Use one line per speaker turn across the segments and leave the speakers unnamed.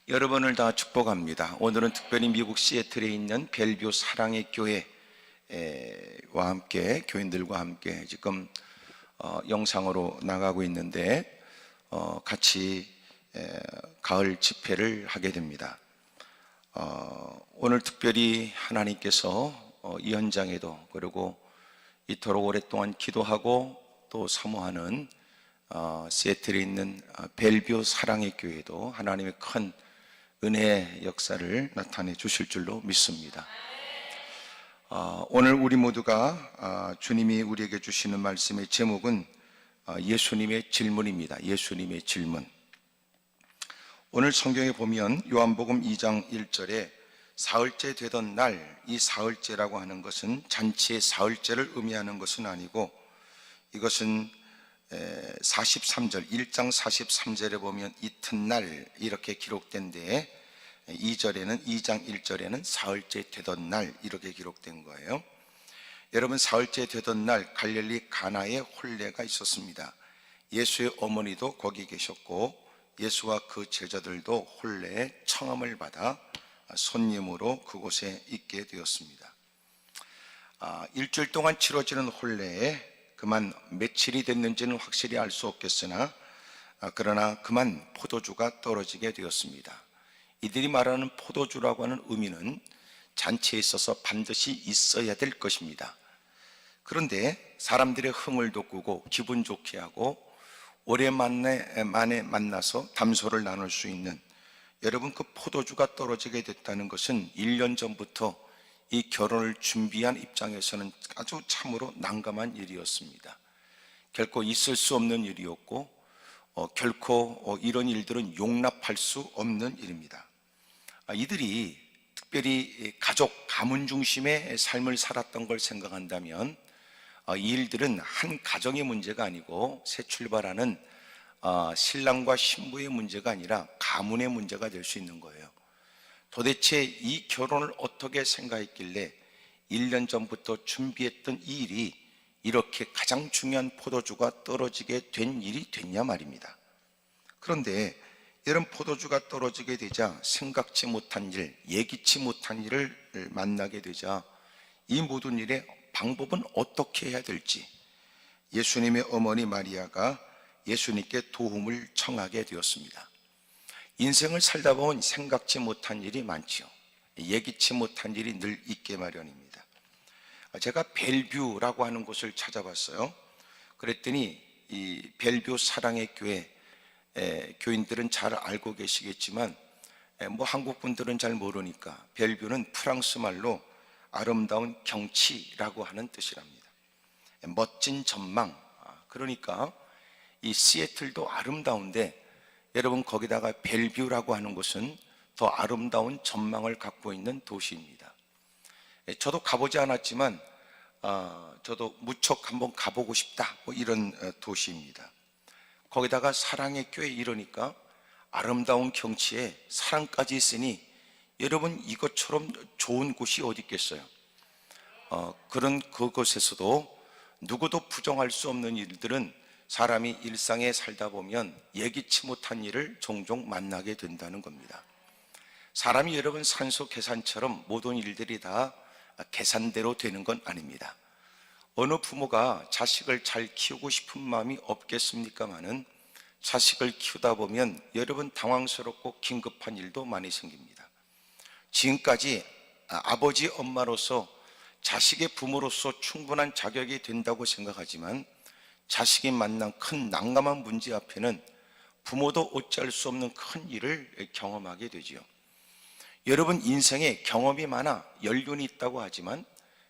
여러분을 다 축복합니다. 오늘은 특별히 미국 시애틀에 있는 벨뷰 사랑의 교회와 함께 교인들과 함께 지금 영상으로 나가고 있는데 같이 가을 집회를 하게 됩니다. 오늘 특별히 하나님께서 이 현장에도 그리고 이토록 오랫동안 기도하고 또 사모하는 시애틀에 있는 벨뷰 사랑의 교회도 하나님의 큰 은혜의 역사를 나타내 주실 줄로 믿습니다. 오늘 우리 모두가 주님이 우리에게 주시는 말씀의 제목은 예수님의 질문입니다. 예수님의 질문. 오늘 성경에 보면 요한복음 2장 1절에 사흘째 되던 날, 이 사흘째라고 하는 것은 잔치의 사흘째를 의미하는 것은 아니고 이것은 43절, 1장 43절에 보면 이튿날 이렇게 기록된 데에 2절에는 2장 1절에는 사흘째 되던 날 이렇게 기록된 거예요. 여러분, 사흘째 되던 날 갈릴리 가나에 혼례가 있었습니다. 예수의 어머니도 거기 계셨고 예수와 그 제자들도 혼례의 청함을 받아 손님으로 그곳에 있게 되었습니다. 일주일 동안 치러지는 혼례에 그만 며칠이 됐는지는 확실히 알 수 없겠으나 그러나 그만 포도주가 떨어지게 되었습니다. 이들이 말하는 포도주라고 하는 의미는 잔치에 있어서 반드시 있어야 될 것입니다. 그런데 사람들의 흥을 돋구고 기분 좋게 하고 오랜만에 만나서 담소를 나눌 수 있는, 여러분, 그 포도주가 떨어지게 됐다는 것은 1년 전부터 이 결혼을 준비한 입장에서는 아주 참으로 난감한 일이었습니다. 결코 있을 수 없는 일이었고 결코 이런 일들은 용납할 수 없는 일입니다. 이들이 특별히 가족, 가문 중심의 삶을 살았던 걸 생각한다면 이 일들은 한 가정의 문제가 아니고 새 출발하는 신랑과 신부의 문제가 아니라 가문의 문제가 될 수 있는 거예요. 도대체 이 결혼을 어떻게 생각했길래 1년 전부터 준비했던 이 일이 이렇게 가장 중요한 포도주가 떨어지게 된 일이 됐냐 말입니다. 그런데 이런 포도주가 떨어지게 되자 생각지 못한 일, 예기치 못한 일을 만나게 되자 이 모든 일의 방법은 어떻게 해야 될지 예수님의 어머니 마리아가 예수님께 도움을 청하게 되었습니다. 인생을 살다 보면 생각지 못한 일이 많지요. 예기치 못한 일이 늘 있게 마련입니다. 제가 벨뷰라고 하는 곳을 찾아봤어요. 그랬더니 이 벨뷰 사랑의 교회 교인들은 잘 알고 계시겠지만 한국 분들은 잘 모르니까 벨뷰는 프랑스 말로 아름다운 경치라고 하는 뜻이랍니다. 멋진 전망. 그러니까 이 시애틀도 아름다운데 여러분, 거기다가 벨뷰라고 하는 곳은 더 아름다운 전망을 갖고 있는 도시입니다. 저도 가보지 않았지만 저도 무척 한번 가보고 싶다, 이런 도시입니다. 거기다가 사랑의 교회 이러니까 아름다운 경치에 사랑까지 있으니 여러분, 이것처럼 좋은 곳이 어디 있겠어요? 그런 그곳에서도 누구도 부정할 수 없는 일들은 사람이 일상에 살다 보면 예기치 못한 일을 종종 만나게 된다는 겁니다. 사람이 여러분 산소 계산처럼 모든 일들이 다 계산대로 되는 건 아닙니다. 어느 부모가 자식을 잘 키우고 싶은 마음이 없겠습니까마는 자식을 키우다 보면 여러분 당황스럽고 긴급한 일도 많이 생깁니다. 지금까지 아버지, 엄마로서 자식의 부모로서 충분한 자격이 된다고 생각하지만 자식이 만난 큰 난감한 문제 앞에는 부모도 어찌할 수 없는 큰 일을 경험하게 되지요. 여러분, 인생에 경험이 많아 연륜이 있다고 하지만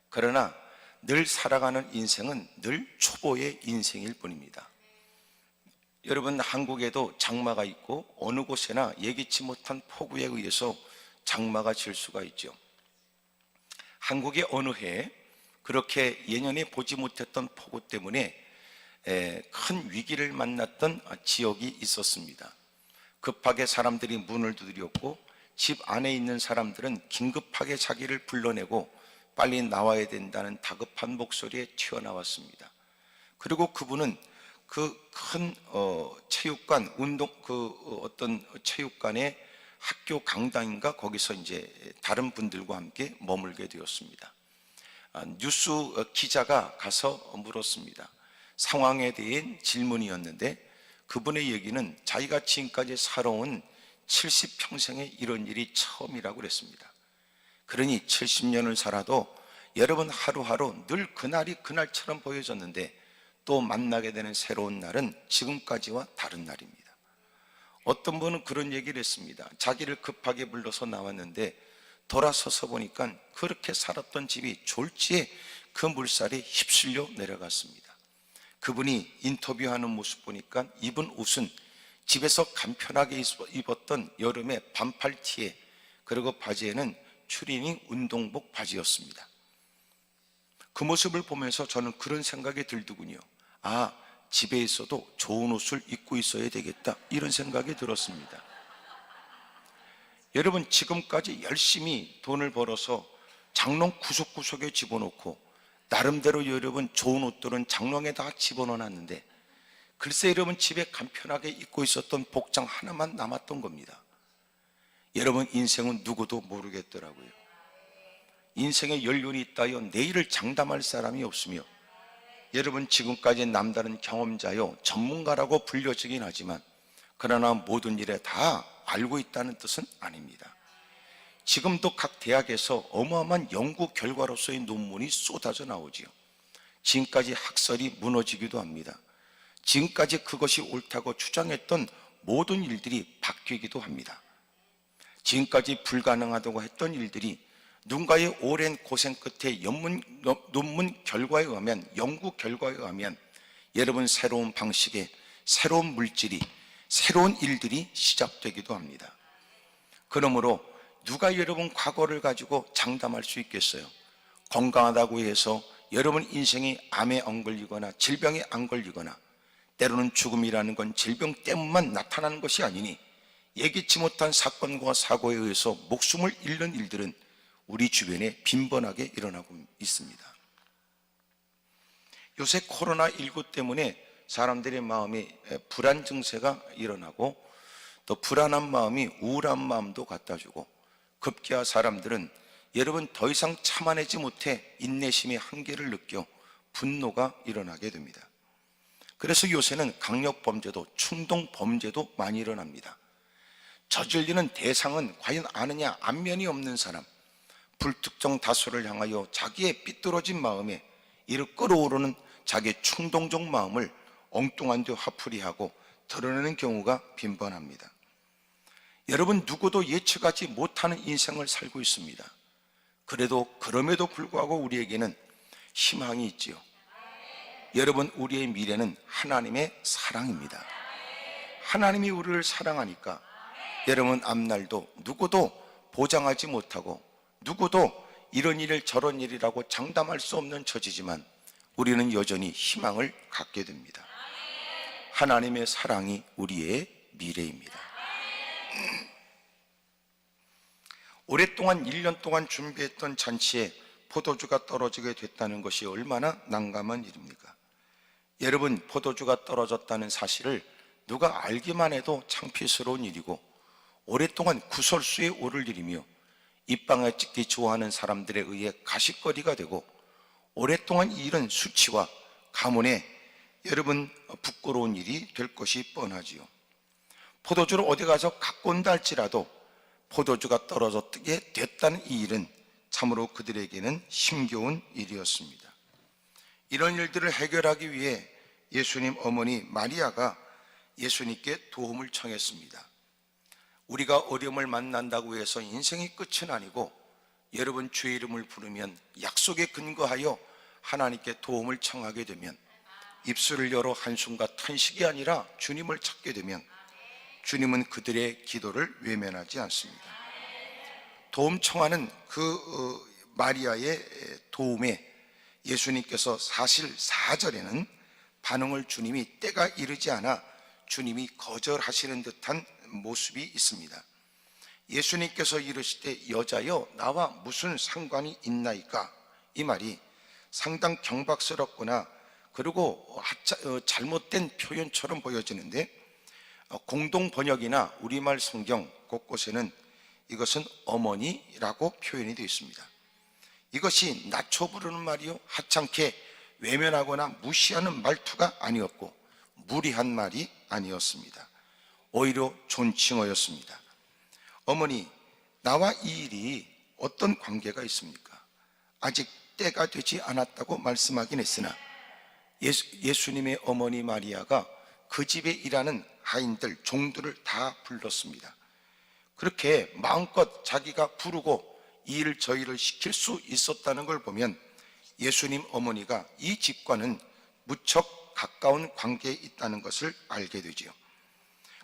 그러나 늘 살아가는 인생은 늘 초보의 인생일 뿐입니다. 여러분, 한국에도 장마가 있고 어느 곳에나 예기치 못한 폭우에 의해서 장마가 질 수가 있죠. 한국의 어느 해에 그렇게 예년에 보지 못했던 폭우 때문에 큰 위기를 만났던 지역이 있었습니다. 급하게 사람들이 문을 두드렸고 집 안에 있는 사람들은 긴급하게 자기를 불러내고 빨리 나와야 된다는 다급한 목소리에 튀어나왔습니다. 그리고 그분은 그 큰 체육관, 어떤 체육관에 학교 강당인가 거기서 이제 다른 분들과 함께 머물게 되었습니다. 뉴스 기자가 가서 물었습니다. 상황에 대한 질문이었는데 그분의 얘기는 자기가 지금까지 살아온 70평생에 이런 일이 처음이라고 그랬습니다. 그러니 70년을 살아도 여러분 하루하루 늘 그날이 그날처럼 보여졌는데 또 만나게 되는 새로운 날은 지금까지와 다른 날입니다. 어떤 분은 그런 얘기를 했습니다. 자기를 급하게 불러서 나왔는데 돌아서서 보니까 그렇게 살았던 집이 졸지에 그 물살이 휩쓸려 내려갔습니다. 그분이 인터뷰하는 모습 보니까 입은 옷은 집에서 간편하게 입었던 여름의 반팔 티에 그리고 바지에는 추리닝 운동복 바지였습니다. 그 모습을 보면서 저는 그런 생각이 들더군요. 아, 집에 있어도 좋은 옷을 입고 있어야 되겠다, 이런 생각이 들었습니다. 여러분, 지금까지 열심히 돈을 벌어서 장롱 구석구석에 집어넣고 나름대로 여러분 좋은 옷들은 장롱에 다 집어넣어놨는데 글쎄 여러분 집에 간편하게 입고 있었던 복장 하나만 남았던 겁니다. 여러분, 인생은 누구도 모르겠더라고요. 인생에 연륜이 있다여 내일을 장담할 사람이 없으며, 여러분 지금까지 남다른 경험자요 전문가라고 불려지긴 하지만 그러나 모든 일에 다 알고 있다는 뜻은 아닙니다. 지금도 각 대학에서 어마어마한 연구 결과로서의 논문이 쏟아져 나오지요. 지금까지 학설이 무너지기도 합니다. 지금까지 그것이 옳다고 주장했던 모든 일들이 바뀌기도 합니다. 지금까지 불가능하다고 했던 일들이 누군가의 오랜 고생 끝에 논문 결과에 의하면, 연구 결과에 의하면 여러분 새로운 방식의 새로운 물질이, 새로운 일들이 시작되기도 합니다. 그러므로 누가 여러분 과거를 가지고 장담할 수 있겠어요? 건강하다고 해서 여러분 인생이 암에 안 걸리거나 질병에 안 걸리거나, 때로는 죽음이라는 건 질병 때문만 나타나는 것이 아니니 예기치 못한 사건과 사고에 의해서 목숨을 잃는 일들은 우리 주변에 빈번하게 일어나고 있습니다. 요새 코로나19 때문에 사람들의 마음이 불안 증세가 일어나고 또 불안한 마음이 우울한 마음도 갖다 주고, 급기야 사람들은 여러분 더 이상 참아내지 못해 인내심의 한계를 느껴 분노가 일어나게 됩니다. 그래서 요새는 강력범죄도 충동범죄도 많이 일어납니다. 저질리는 대상은 과연 아느냐, 안면이 없는 사람, 불특정 다수를 향하여 자기의 삐뚤어진 마음에 이를 끌어오르는 자기의 충동적 마음을 엉뚱한 데 화풀이하고 드러내는 경우가 빈번합니다. 여러분, 누구도 예측하지 못하는 인생을 살고 있습니다. 그럼에도 불구하고 우리에게는 희망이 있지요. 여러분, 우리의 미래는 하나님의 사랑입니다. 하나님이 우리를 사랑하니까 여러분 앞날도 누구도 보장하지 못하고 누구도 이런 일 저런 일이라고 장담할 수 없는 처지지만 우리는 여전히 희망을 갖게 됩니다. 하나님의 사랑이 우리의 미래입니다. 오랫동안 1년 동안 준비했던 잔치에 포도주가 떨어지게 됐다는 것이 얼마나 난감한 일입니까? 여러분, 포도주가 떨어졌다는 사실을 누가 알기만 해도 창피스러운 일이고 오랫동안 구설수에 오를 일이며 입방에 찍기 좋아하는 사람들에 의해 가십거리가 되고 오랫동안 이런 수치와 가문에 여러분 부끄러운 일이 될 것이 뻔하지요. 포도주를 어디 가서 갖고 온다 할지라도 포도주가 떨어졌게 됐다는 이 일은 참으로 그들에게는 힘겨운 일이었습니다. 이런 일들을 해결하기 위해 예수님 어머니 마리아가 예수님께 도움을 청했습니다. 우리가 어려움을 만난다고 해서 인생이 끝은 아니고 여러분 주의 이름을 부르면 약속에 근거하여 하나님께 도움을 청하게 되면 입술을 열어 한숨과 탄식이 아니라 주님을 찾게 되면 주님은 그들의 기도를 외면하지 않습니다. 도움 청하는 그 마리아의 도움에 예수님께서 사실 4절에는 반응을 주님이 때가 이르지 않아 주님이 거절하시는 듯한 모습이 있습니다. 예수님께서 이르시되 여자여 나와 무슨 상관이 있나이까, 이 말이 상당 경박스럽거나 그리고 잘못된 표현처럼 보여지는데 공동 번역이나 우리말 성경 곳곳에는 이것은 어머니라고 표현이 되어 있습니다. 이것이 낮춰 부르는 말이요, 하찮게 외면하거나 무시하는 말투가 아니었고 무리한 말이 아니었습니다. 오히려 존칭어였습니다. 어머니, 나와 이 일이 어떤 관계가 있습니까? 아직 때가 되지 않았다고 말씀하긴 했으나 예수님의 어머니 마리아가 그 집에 일하는 하인들, 종들을 다 불렀습니다. 그렇게 마음껏 자기가 부르고 이 일을 저희를 시킬 수 있었다는 걸 보면 예수님 어머니가 이 집과는 무척 가까운 관계에 있다는 것을 알게 되지요.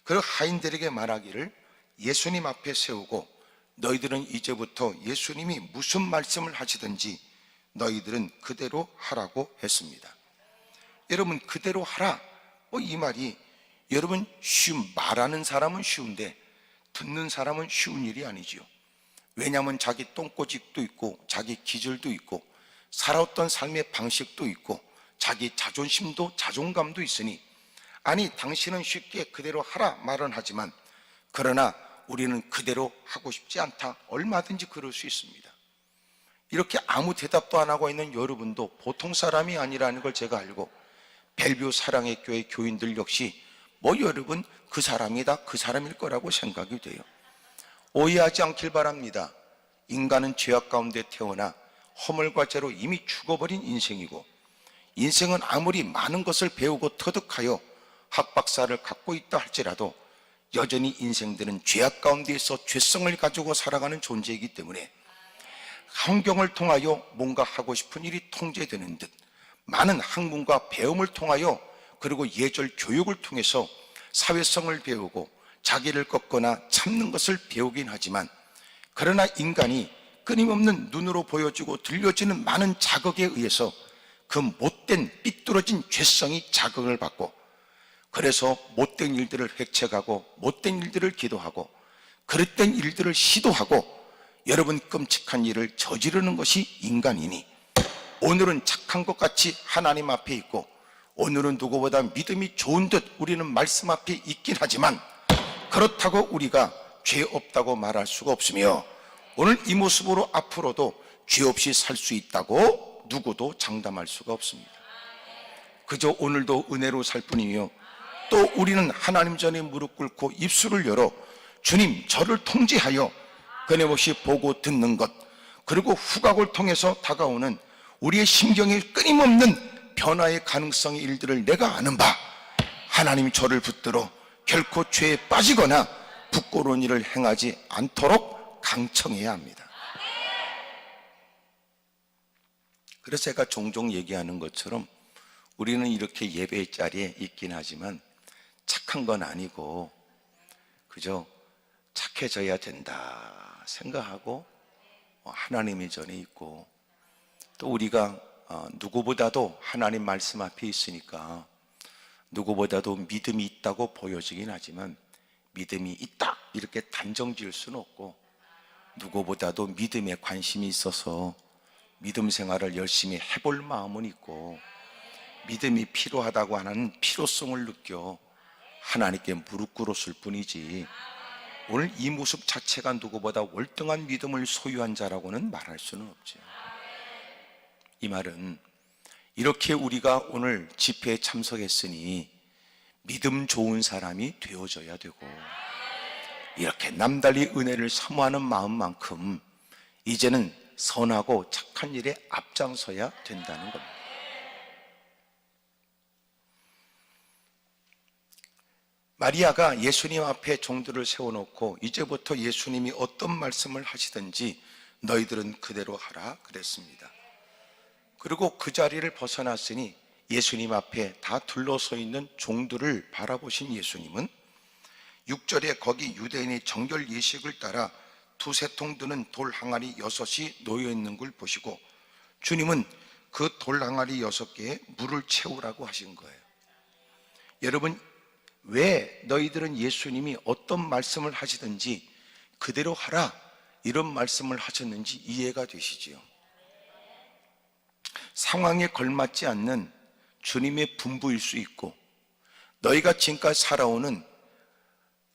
그 하인들에게 말하기를 예수님 앞에 세우고 너희들은 이제부터 예수님이 무슨 말씀을 하시든지 너희들은 그대로 하라고 했습니다. 여러분, 그대로 하라, 이 말이 여러분 말하는 사람은 쉬운데 듣는 사람은 쉬운 일이 아니지요. 왜냐하면 자기 똥꼬집도 있고 자기 기질도 있고 살아왔던 삶의 방식도 있고 자기 자존심도 자존감도 있으니, 아니 당신은 쉽게 그대로 하라 말은 하지만 그러나 우리는 그대로 하고 싶지 않다, 얼마든지 그럴 수 있습니다. 이렇게 아무 대답도 안 하고 있는 여러분도 보통 사람이 아니라는 걸 제가 알고, 벨뷰 사랑의 교회 교인들 역시 여러분 그 사람이다, 그 사람일 거라고 생각이 돼요. 오해하지 않길 바랍니다. 인간은 죄악 가운데 태어나 허물과 죄로 이미 죽어버린 인생이고, 인생은 아무리 많은 것을 배우고 터득하여 학박사를 갖고 있다 할지라도 여전히 인생들은 죄악 가운데에서 죄성을 가지고 살아가는 존재이기 때문에 환경을 통하여 뭔가 하고 싶은 일이 통제되는 듯 많은 학문과 배움을 통하여, 그리고 예절 교육을 통해서 사회성을 배우고 자기를 꺾거나 참는 것을 배우긴 하지만, 그러나 인간이 끊임없는 눈으로 보여지고 들려지는 많은 자극에 의해서 그 못된 삐뚤어진 죄성이 자극을 받고, 그래서 못된 일들을 획책하고 못된 일들을 기도하고 그릇된 일들을 시도하고 여러분 끔찍한 일을 저지르는 것이 인간이니, 오늘은 착한 것 같이 하나님 앞에 있고 오늘은 누구보다 믿음이 좋은 듯 우리는 말씀 앞에 있긴 하지만 그렇다고 우리가 죄 없다고 말할 수가 없으며, 오늘 이 모습으로 앞으로도 죄 없이 살 수 있다고 누구도 장담할 수가 없습니다. 그저 오늘도 은혜로 살 뿐이며, 또 우리는 하나님 전에 무릎 꿇고 입술을 열어 주님 저를 통제하여 끊임없이 보고 듣는 것, 그리고 후각을 통해서 다가오는 우리의 심경에 끊임없는 변화의 가능성의 일들을 내가 아는 바, 하나님이 저를 붙들어 결코 죄에 빠지거나 부끄러운 일을 행하지 않도록 강청해야 합니다. 그래서 제가 종종 얘기하는 것처럼 우리는 이렇게 예배의 자리에 있긴 하지만 착한 건 아니고 그저 착해져야 된다 생각하고 하나님의 전에 있고, 또 우리가 누구보다도 하나님 말씀 앞에 있으니까 누구보다도 믿음이 있다고 보여지긴 하지만 믿음이 있다 이렇게 단정 지을 수는 없고, 누구보다도 믿음에 관심이 있어서 믿음 생활을 열심히 해볼 마음은 있고, 믿음이 필요하다고 하는 필요성을 느껴 하나님께 무릎 꿇었을 뿐이지, 오늘 이 모습 자체가 누구보다 월등한 믿음을 소유한 자라고는 말할 수는 없죠. 이 말은 이렇게 우리가 오늘 집회에 참석했으니 믿음 좋은 사람이 되어져야 되고, 이렇게 남달리 은혜를 사모하는 마음만큼 이제는 선하고 착한 일에 앞장서야 된다는 겁니다. 마리아가 예수님 앞에 종들을 세워놓고 이제부터 예수님이 어떤 말씀을 하시든지 너희들은 그대로 하라 그랬습니다. 그리고 그 자리를 벗어났으니 예수님 앞에 다 둘러서 있는 종들을 바라보신 예수님은 6절에 거기 유대인의 정결 예식을 따라 두세 통 드는 돌 항아리 6이 놓여 있는 걸 보시고 주님은 그 돌 항아리 6개에 물을 채우라고 하신 거예요. 여러분, 왜 너희들은 예수님이 어떤 말씀을 하시든지 그대로 하라 이런 말씀을 하셨는지 이해가 되시지요? 상황에 걸맞지 않는 주님의 분부일 수 있고, 너희가 지금까지 살아오는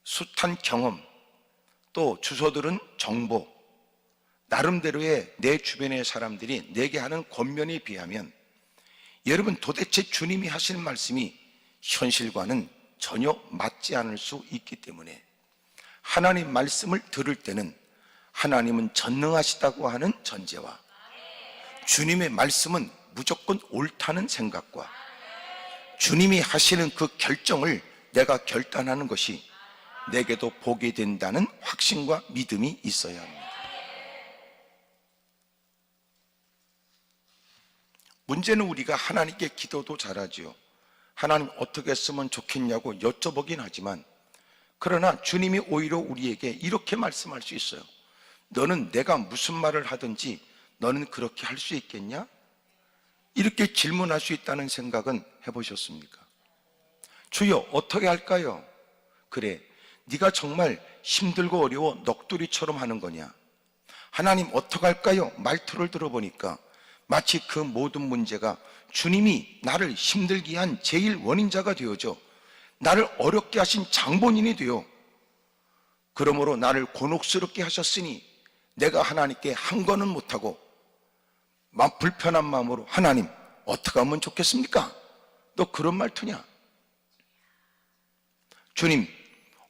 숱한 경험, 또 주소들은 정보, 나름대로의 내 주변의 사람들이 내게 하는 권면에 비하면 여러분 도대체 주님이 하시는 말씀이 현실과는 전혀 맞지 않을 수 있기 때문에 하나님 말씀을 들을 때는 하나님은 전능하시다고 하는 전제와 주님의 말씀은 무조건 옳다는 생각과 주님이 하시는 그 결정을 내가 결단하는 것이 내게도 보게 된다는 확신과 믿음이 있어야 합니다. 문제는 우리가 하나님께 기도도 잘하지요. 하나님 어떻게 했으면 좋겠냐고 여쭤보긴 하지만 그러나 주님이 오히려 우리에게 이렇게 말씀할 수 있어요. 너는 내가 무슨 말을 하든지 너는 그렇게 할 수 있겠냐? 이렇게 질문할 수 있다는 생각은 해보셨습니까? 주여 어떻게 할까요? 그래, 네가 정말 힘들고 어려워 넋두리처럼 하는 거냐? 하나님 어떻게 할까요? 말투를 들어보니까 마치 그 모든 문제가 주님이 나를 힘들게 한 제일 원인자가 되어져 나를 어렵게 하신 장본인이 되어 그러므로 나를 곤혹스럽게 하셨으니 내가 하나님께 한 거는 못하고 불편한 마음으로 하나님 어떻게 하면 좋겠습니까? 너 그런 말투냐? 주님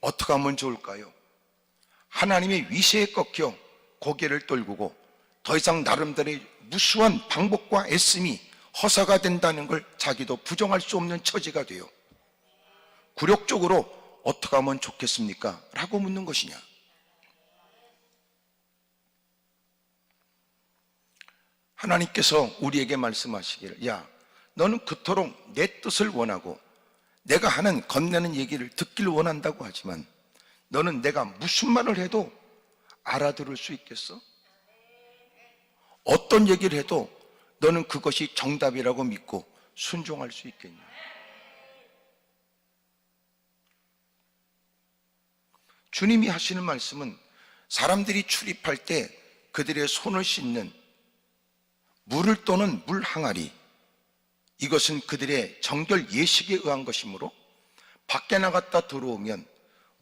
어떻게 하면 좋을까요? 하나님의 위세에 꺾여 고개를 떨구고 더 이상 나름대로의 무수한 방법과 애씀이 허사가 된다는 걸 자기도 부정할 수 없는 처지가 돼요. 굴욕적으로 어떻게 하면 좋겠습니까? 라고 묻는 것이냐? 하나님께서 우리에게 말씀하시기를 야 너는 그토록 내 뜻을 원하고 내가 하는 건네는 얘기를 듣기를 원한다고 하지만 너는 내가 무슨 말을 해도 알아들을 수 있겠어? 어떤 얘기를 해도 너는 그것이 정답이라고 믿고 순종할 수 있겠냐? 주님이 하시는 말씀은 사람들이 출입할 때 그들의 손을 씻는 물을 떠는 물 항아리, 이것은 그들의 정결 예식에 의한 것이므로 밖에 나갔다 들어오면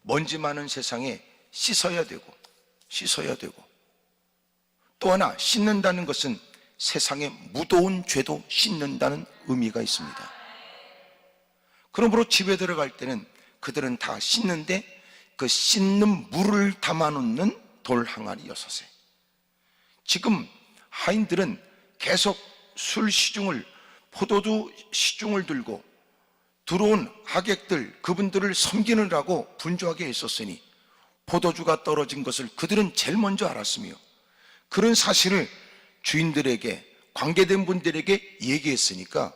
먼지 많은 세상에 씻어야 되고 또 하나 씻는다는 것은 세상에 무더운 죄도 씻는다는 의미가 있습니다. 그러므로 집에 들어갈 때는 그들은 다 씻는데 그 씻는 물을 담아놓는 돌 항아리 6에 지금 하인들은 계속 술 시중을 포도주 시중을 들고 들어온 하객들 그분들을 섬기느라고 분주하게 있었으니 포도주가 떨어진 것을 그들은 제일 먼저 알았으며 그런 사실을 주인들에게 관계된 분들에게 얘기했으니까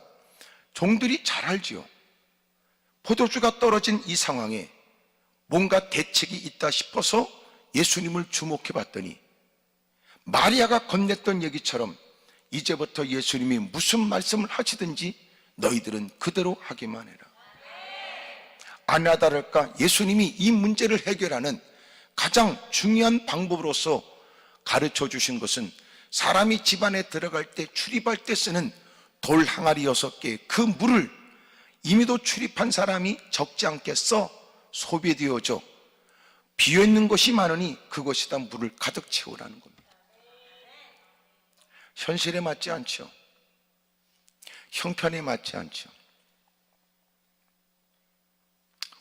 종들이 잘 알지요. 포도주가 떨어진 이 상황에 뭔가 대책이 있다 싶어서 예수님을 주목해 봤더니 마리아가 건넸던 얘기처럼 이제부터 예수님이 무슨 말씀을 하시든지 너희들은 그대로 하기만 해라. 아나 다를까 예수님이 이 문제를 해결하는 가장 중요한 방법으로서 가르쳐 주신 것은 사람이 집안에 들어갈 때 출입할 때 쓰는 돌 항아리 6개 그 물을 이미도 출입한 사람이 적지 않게 써 소비되어져 비어있는 것이 많으니 그것에다 물을 가득 채우라는 겁니다. 현실에 맞지 않죠. 형편에 맞지 않죠.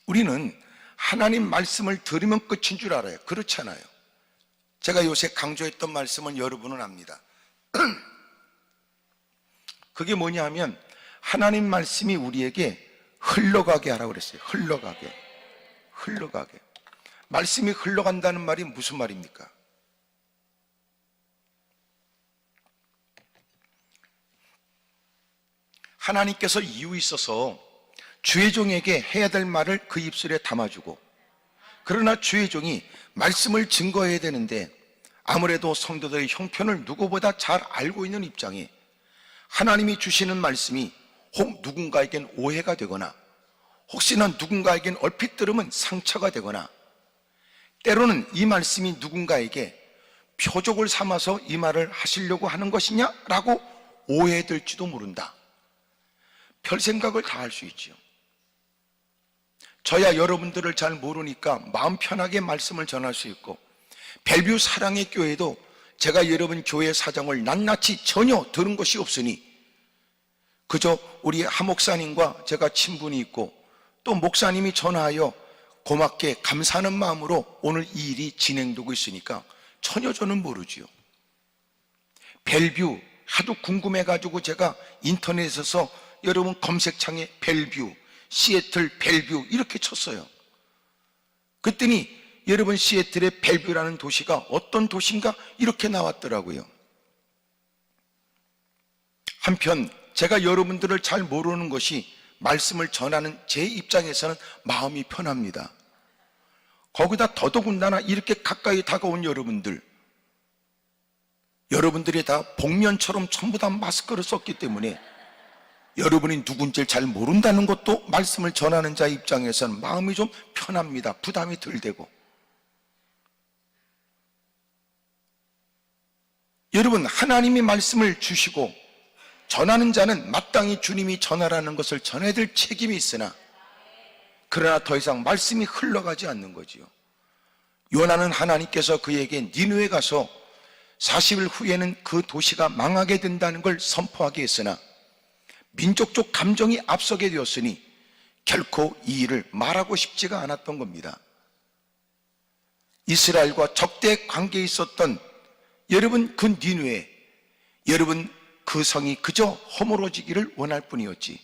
우리는 하나님 말씀을 들으면 끝인 줄 알아요. 그렇잖아요. 제가 요새 강조했던 말씀은 여러분은 압니다. 그게 뭐냐 하면 하나님 말씀이 우리에게 흘러가게 하라고 그랬어요. 흘러가게. 말씀이 흘러간다는 말이 무슨 말입니까? 하나님께서 이유 있어서 주의 종에게 해야 될 말을 그 입술에 담아주고 그러나 주의 종이 말씀을 증거해야 되는데 아무래도 성도들의 형편을 누구보다 잘 알고 있는 입장에 하나님이 주시는 말씀이 혹 누군가에겐 오해가 되거나 혹시나 누군가에겐 얼핏 들으면 상처가 되거나 때로는 이 말씀이 누군가에게 표적을 삼아서 이 말을 하시려고 하는 것이냐라고 오해될지도 모른다. 별 생각을 다 할 수 있지요. 저야 여러분들을 잘 모르니까 마음 편하게 말씀을 전할 수 있고 벨뷰 사랑의 교회도 제가 여러분 교회 사정을 낱낱이 전혀 들은 것이 없으니 그저 우리 하 목사님과 제가 친분이 있고 또 목사님이 전화하여 고맙게 감사하는 마음으로 오늘 이 일이 진행되고 있으니까 전혀 저는 모르지요. 벨뷰 하도 궁금해가지고 제가 인터넷에서 여러분 검색창에 벨뷰, 시애틀 벨뷰 이렇게 쳤어요. 그랬더니 여러분 시애틀의 벨뷰라는 도시가 어떤 도시인가 이렇게 나왔더라고요. 한편 제가 여러분들을 잘 모르는 것이 말씀을 전하는 제 입장에서는 마음이 편합니다. 거기다 더더군다나 이렇게 가까이 다가온 여러분들이 다 복면처럼 전부 다 마스크를 썼기 때문에 여러분이 누군지를 잘 모른다는 것도 말씀을 전하는 자 입장에서는 마음이 좀 편합니다. 부담이 덜 되고. 여러분, 하나님이 말씀을 주시고 전하는 자는 마땅히 주님이 전하라는 것을 전해야 될 책임이 있으나 그러나 더 이상 말씀이 흘러가지 않는 거지요. 요나는 하나님께서 그에게 니느웨 가서 40일 후에는 그 도시가 망하게 된다는 걸 선포하게 했으나 민족적 감정이 앞서게 되었으니 결코 이 일을 말하고 싶지가 않았던 겁니다. 이스라엘과 적대 관계에 있었던 여러분 그 니느웨, 여러분 그 성이 그저 허물어지기를 원할 뿐이었지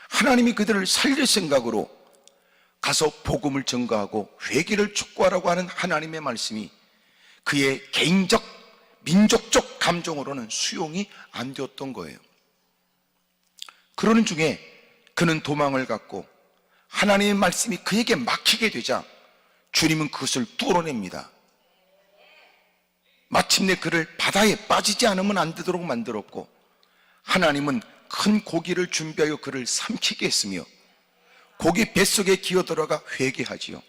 하나님이 그들을 살릴 생각으로 가서 복음을 전가하고 회개를 촉구하라고 하는 하나님의 말씀이 그의 개인적 민족적 감정으로는 수용이 안 되었던 거예요. 그러는 중에 그는 도망을 갖고 하나님의 말씀이 그에게 막히게 되자 주님은 그것을 뚫어냅니다. 마침내 그를 바다에 빠지지 않으면 안 되도록 만들었고 하나님은 큰 고기를 준비하여 그를 삼키게 했으며 고기 뱃속에 기어들어가 회개하지요.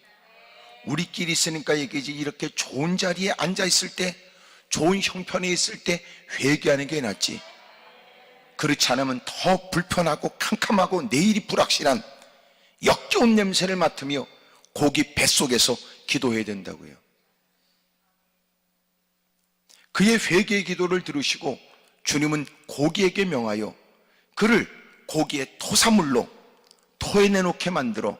우리끼리 있으니까 얘기지 이렇게 좋은 자리에 앉아있을 때 좋은 형편에 있을 때 회개하는 게 낫지 그렇지 않으면 더 불편하고 캄캄하고 내일이 불확실한 역겨운 냄새를 맡으며 고기 뱃속에서 기도해야 된다고요. 그의 회개의 기도를 들으시고 주님은 고기에게 명하여 그를 고기의 토사물로 토해내놓게 만들어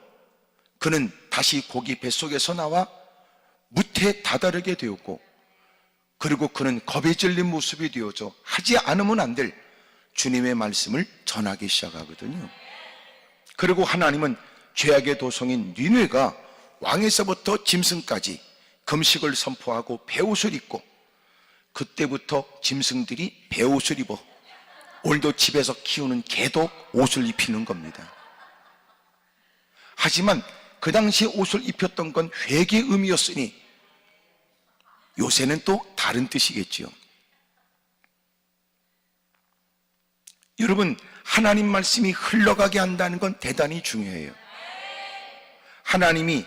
그는 다시 고기 뱃속에서 나와 무태에 다다르게 되었고 그리고 그는 겁에 질린 모습이 되어져 하지 않으면 안 될 주님의 말씀을 전하기 시작하거든요. 그리고 하나님은 죄악의 도성인 니느웨가 왕에서부터 짐승까지 금식을 선포하고 베옷을 입고 그때부터 짐승들이 베옷을 입어 오늘도 집에서 키우는 개도 옷을 입히는 겁니다. 하지만 그 당시에 옷을 입혔던 건 회개의 의미였으니 요새는 또 다른 뜻이겠지요. 여러분, 하나님 말씀이 흘러가게 한다는 건 대단히 중요해요. 하나님이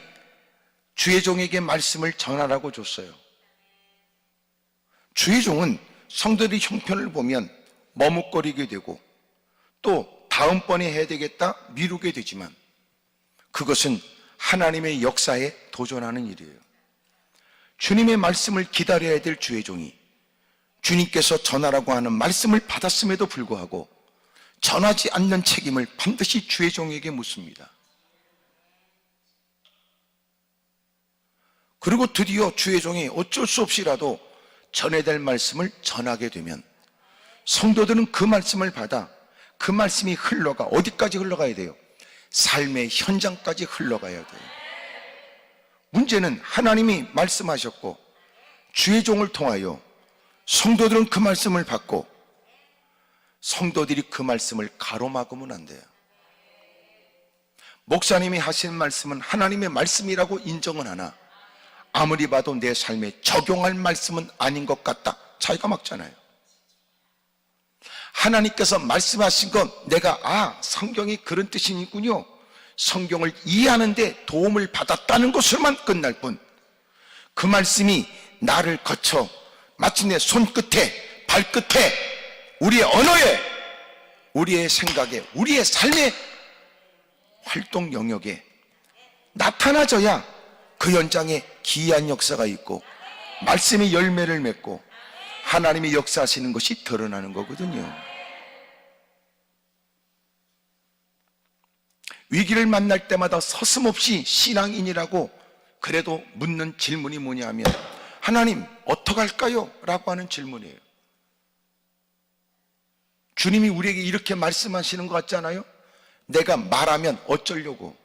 주의 종에게 말씀을 전하라고 줬어요. 주의 종은 성도들의 형편을 보면 머뭇거리게 되고 또 다음번에 해야 되겠다 미루게 되지만 그것은 하나님의 역사에 도전하는 일이에요. 주님의 말씀을 기다려야 될 주의 종이 주님께서 전하라고 하는 말씀을 받았음에도 불구하고 전하지 않는 책임을 반드시 주의 종에게 묻습니다. 그리고 드디어 주의 종이 어쩔 수 없이라도 전해야 될 말씀을 전하게 되면 성도들은 그 말씀을 받아 그 말씀이 흘러가 어디까지 흘러가야 돼요? 삶의 현장까지 흘러가야 돼요. 문제는 하나님이 말씀하셨고 주의 종을 통하여 성도들은 그 말씀을 받고 성도들이 그 말씀을 가로막으면 안 돼요. 목사님이 하시는 말씀은 하나님의 말씀이라고 인정은 하나 아무리 봐도 내 삶에 적용할 말씀은 아닌 것 같다. 차이가 막잖아요. 하나님께서 말씀하신 건 내가 성경이 그런 뜻이군요. 성경을 이해하는데 도움을 받았다는 것으로만 끝날 뿐 그 말씀이 나를 거쳐 마침내 손끝에 발끝에 우리의 언어에 우리의 생각에 우리의 삶의 활동 영역에 나타나져야 그 현장에 기이한 역사가 있고 말씀이 열매를 맺고 하나님이 역사하시는 것이 드러나는 거거든요. 위기를 만날 때마다 서슴없이 신앙인이라고 그래도 묻는 질문이 뭐냐면, 하나님 어떡할까요? 라고 하는 질문이에요. 주님이 우리에게 이렇게 말씀하시는 것 같잖아요. 내가 말하면 어쩌려고,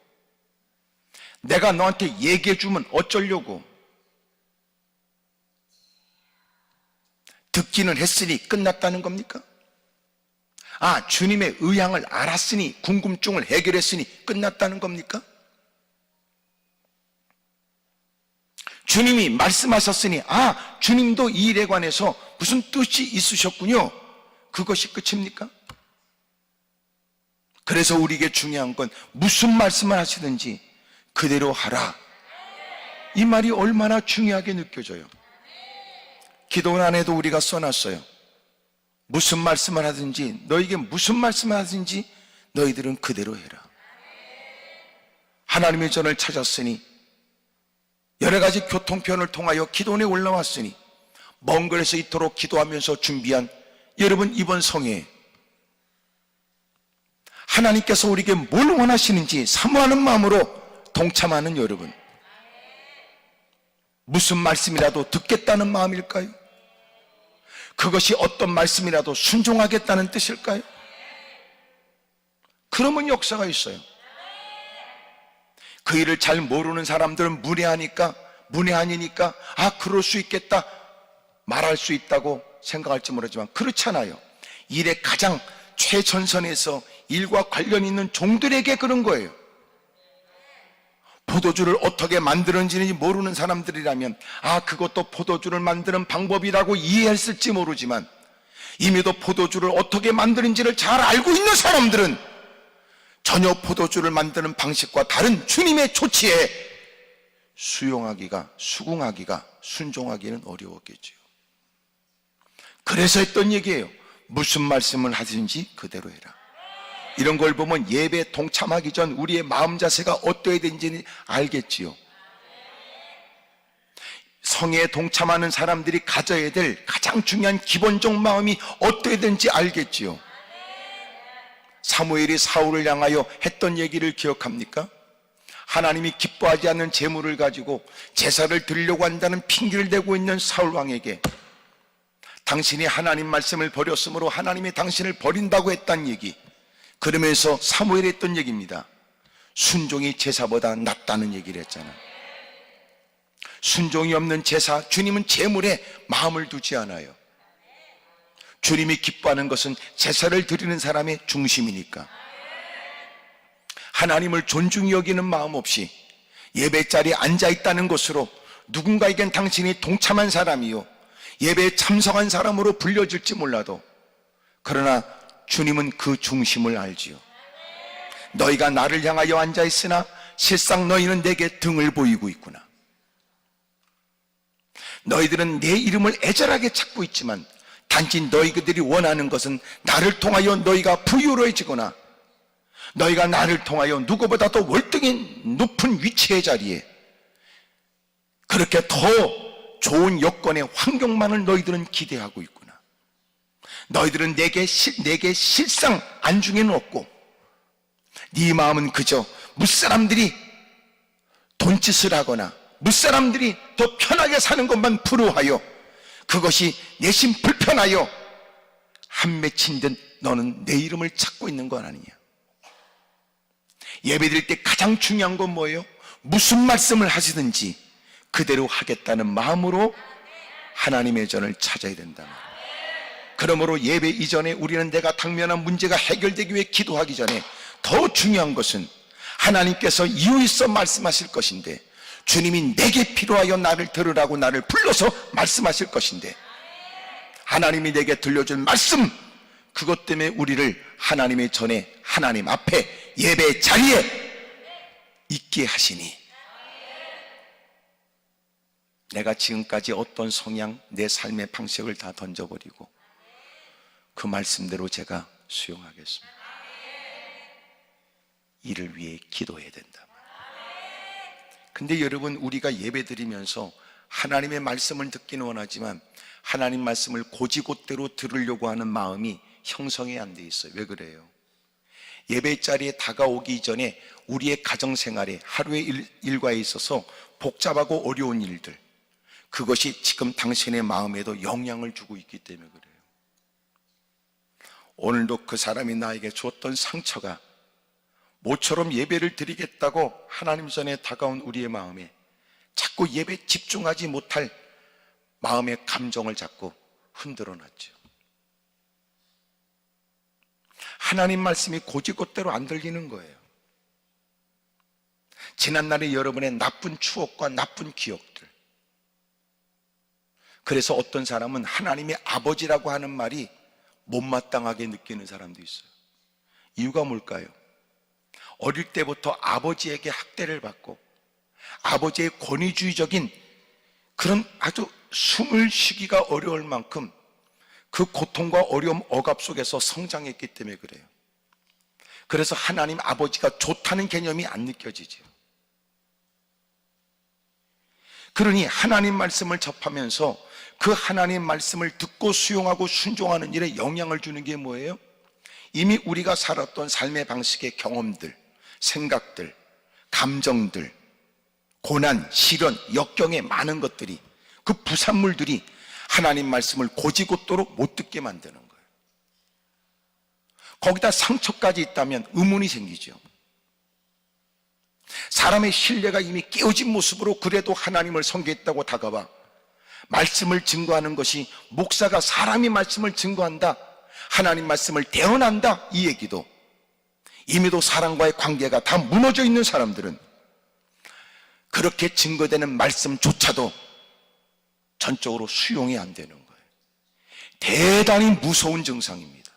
내가 너한테 얘기해 주면 어쩌려고, 듣기는 했으니 끝났다는 겁니까? 아, 주님의 의향을 알았으니, 궁금증을 해결했으니 끝났다는 겁니까? 주님이 말씀하셨으니, 아, 주님도 이 일에 관해서 무슨 뜻이 있으셨군요, 그것이 끝입니까? 그래서 우리에게 중요한 건 무슨 말씀을 하시든지 그대로 하라, 이 말이 얼마나 중요하게 느껴져요. 기도 안에도 우리가 써놨어요. 무슨 말씀을 하든지, 너에게 무슨 말씀을 하든지 너희들은 그대로 해라. 하나님의 전을 찾았으니, 여러 가지 교통편을 통하여 기도원에 올라왔으니, 먼 거리에서 이토록 기도하면서 준비한 여러분, 이번 성회에 하나님께서 우리에게 뭘 원하시는지 사모하는 마음으로 동참하는 여러분, 무슨 말씀이라도 듣겠다는 마음일까요? 그것이 어떤 말씀이라도 순종하겠다는 뜻일까요? 그러면 역사가 있어요. 그 일을 잘 모르는 사람들은 문외한이니까 아, 그럴 수 있겠다 말할 수 있다고 생각할지 모르지만 그렇잖아요. 일의 가장 최전선에서 일과 관련 있는 종들에게 그런 거예요. 포도주를 어떻게 만드는지 모르는 사람들이라면 아, 그것도 포도주를 만드는 방법이라고 이해했을지 모르지만, 이미도 포도주를 어떻게 만드는지를 잘 알고 있는 사람들은 전혀 포도주를 만드는 방식과 다른 주님의 조치에 수용하기가, 수긍하기가, 순종하기는 어려웠겠죠. 그래서 했던 얘기예요. 무슨 말씀을 하든지 그대로 해라. 이런 걸 보면 예배에 동참하기 전 우리의 마음 자세가 어떠해야 되는지 알겠지요. 성회에 동참하는 사람들이 가져야 될 가장 중요한 기본적 마음이 어떠해야 되는지 알겠지요. 사무엘이 사울을 향하여 했던 얘기를 기억합니까? 하나님이 기뻐하지 않는 재물을 가지고 제사를 드리려고 한다는 핑계를 대고 있는 사울 왕에게 당신이 하나님 말씀을 버렸으므로 하나님이 당신을 버린다고 했다는 얘기, 그러면서 사무엘이 했던 얘기입니다. 순종이 제사보다 낫다는 얘기를 했잖아요. 순종이 없는 제사, 주님은 제물에 마음을 두지 않아요. 주님이 기뻐하는 것은 제사를 드리는 사람의 중심이니까. 하나님을 존중히 여기는 마음 없이 예배 자리에 앉아있다는 것으로 누군가에겐 당신이 동참한 사람이요, 예배에 참석한 사람으로 불려질지 몰라도, 그러나 주님은 그 중심을 알지요. 너희가 나를 향하여 앉아있으나 실상 너희는 내게 등을 보이고 있구나. 너희들은 내 이름을 애절하게 찾고 있지만 단지 너희들이 원하는 것은 나를 통하여 너희가 부유로워지거나 너희가 나를 통하여 누구보다도 월등히 높은 위치의 자리에, 그렇게 더 좋은 여건의 환경만을 너희들은 기대하고 있구나. 너희들은 내게 실상 안중에는 없고 네 마음은 그저 무사람들이 돈짓을 하거나 무사람들이 더 편하게 사는 것만 부러워하여 그것이 내심 불편하여 한 맺힌 듯 너는 내 이름을 찾고 있는 건 아니냐. 예배드릴 때 가장 중요한 건 뭐예요? 무슨 말씀을 하시든지 그대로 하겠다는 마음으로 하나님의 전을 찾아야 된다. 그러므로 예배 이전에 우리는 내가 당면한 문제가 해결되기 위해 기도하기 전에 더 중요한 것은 하나님께서 이유 있어 말씀하실 것인데, 주님이 내게 필요하여 나를 들으라고 나를 불러서 말씀하실 것인데, 하나님이 내게 들려준 말씀, 그것 때문에 우리를 하나님의 전에, 하나님 앞에 예배 자리에 있게 하시니, 내가 지금까지 어떤 성향, 내 삶의 방식을 다 던져버리고 그 말씀대로 제가 수용하겠습니다. 이를 위해 기도해야 된다. 근데 여러분, 우리가 예배 드리면서 하나님의 말씀을 듣기는 원하지만 하나님 말씀을 고지곳대로 들으려고 하는 마음이 형성이 안 돼 있어요. 왜 그래요? 예배 자리에 다가오기 전에 우리의 가정생활에 하루의 일과에 있어서 복잡하고 어려운 일들, 그것이 지금 당신의 마음에도 영향을 주고 있기 때문에 그래요. 오늘도 그 사람이 나에게 줬던 상처가 모처럼 예배를 드리겠다고 하나님 전에 다가온 우리의 마음에 자꾸 예배에 집중하지 못할 마음의 감정을 자꾸 흔들어 놨죠. 하나님 말씀이 고지곳대로 안 들리는 거예요. 지난날의 여러분의 나쁜 추억과 나쁜 기억들, 그래서 어떤 사람은 하나님의 아버지라고 하는 말이 못마땅하게 느끼는 사람도 있어요. 이유가 뭘까요? 어릴 때부터 아버지에게 학대를 받고 아버지의 권위주의적인 그런 아주 숨을 쉬기가 어려울 만큼 그 고통과 어려움 억압 속에서 성장했기 때문에 그래요. 그래서 하나님 아버지가 좋다는 개념이 안 느껴지죠. 그러니 하나님 말씀을 접하면서 그 하나님 말씀을 듣고 수용하고 순종하는 일에 영향을 주는 게 뭐예요? 이미 우리가 살았던 삶의 방식의 경험들, 생각들, 감정들, 고난, 시련, 역경의 많은 것들이, 그 부산물들이 하나님 말씀을 고지곳도로 못 듣게 만드는 거예요. 거기다 상처까지 있다면 의문이 생기죠. 사람의 신뢰가 이미 깨어진 모습으로 그래도 하나님을 섬기겠다고 다가와 말씀을 증거하는 것이, 목사가 사람이 말씀을 증거한다, 하나님 말씀을 대언한다, 이 얘기도 이미도 사람과의 관계가 다 무너져 있는 사람들은 그렇게 증거되는 말씀조차도 전적으로 수용이 안 되는 거예요. 대단히 무서운 증상입니다.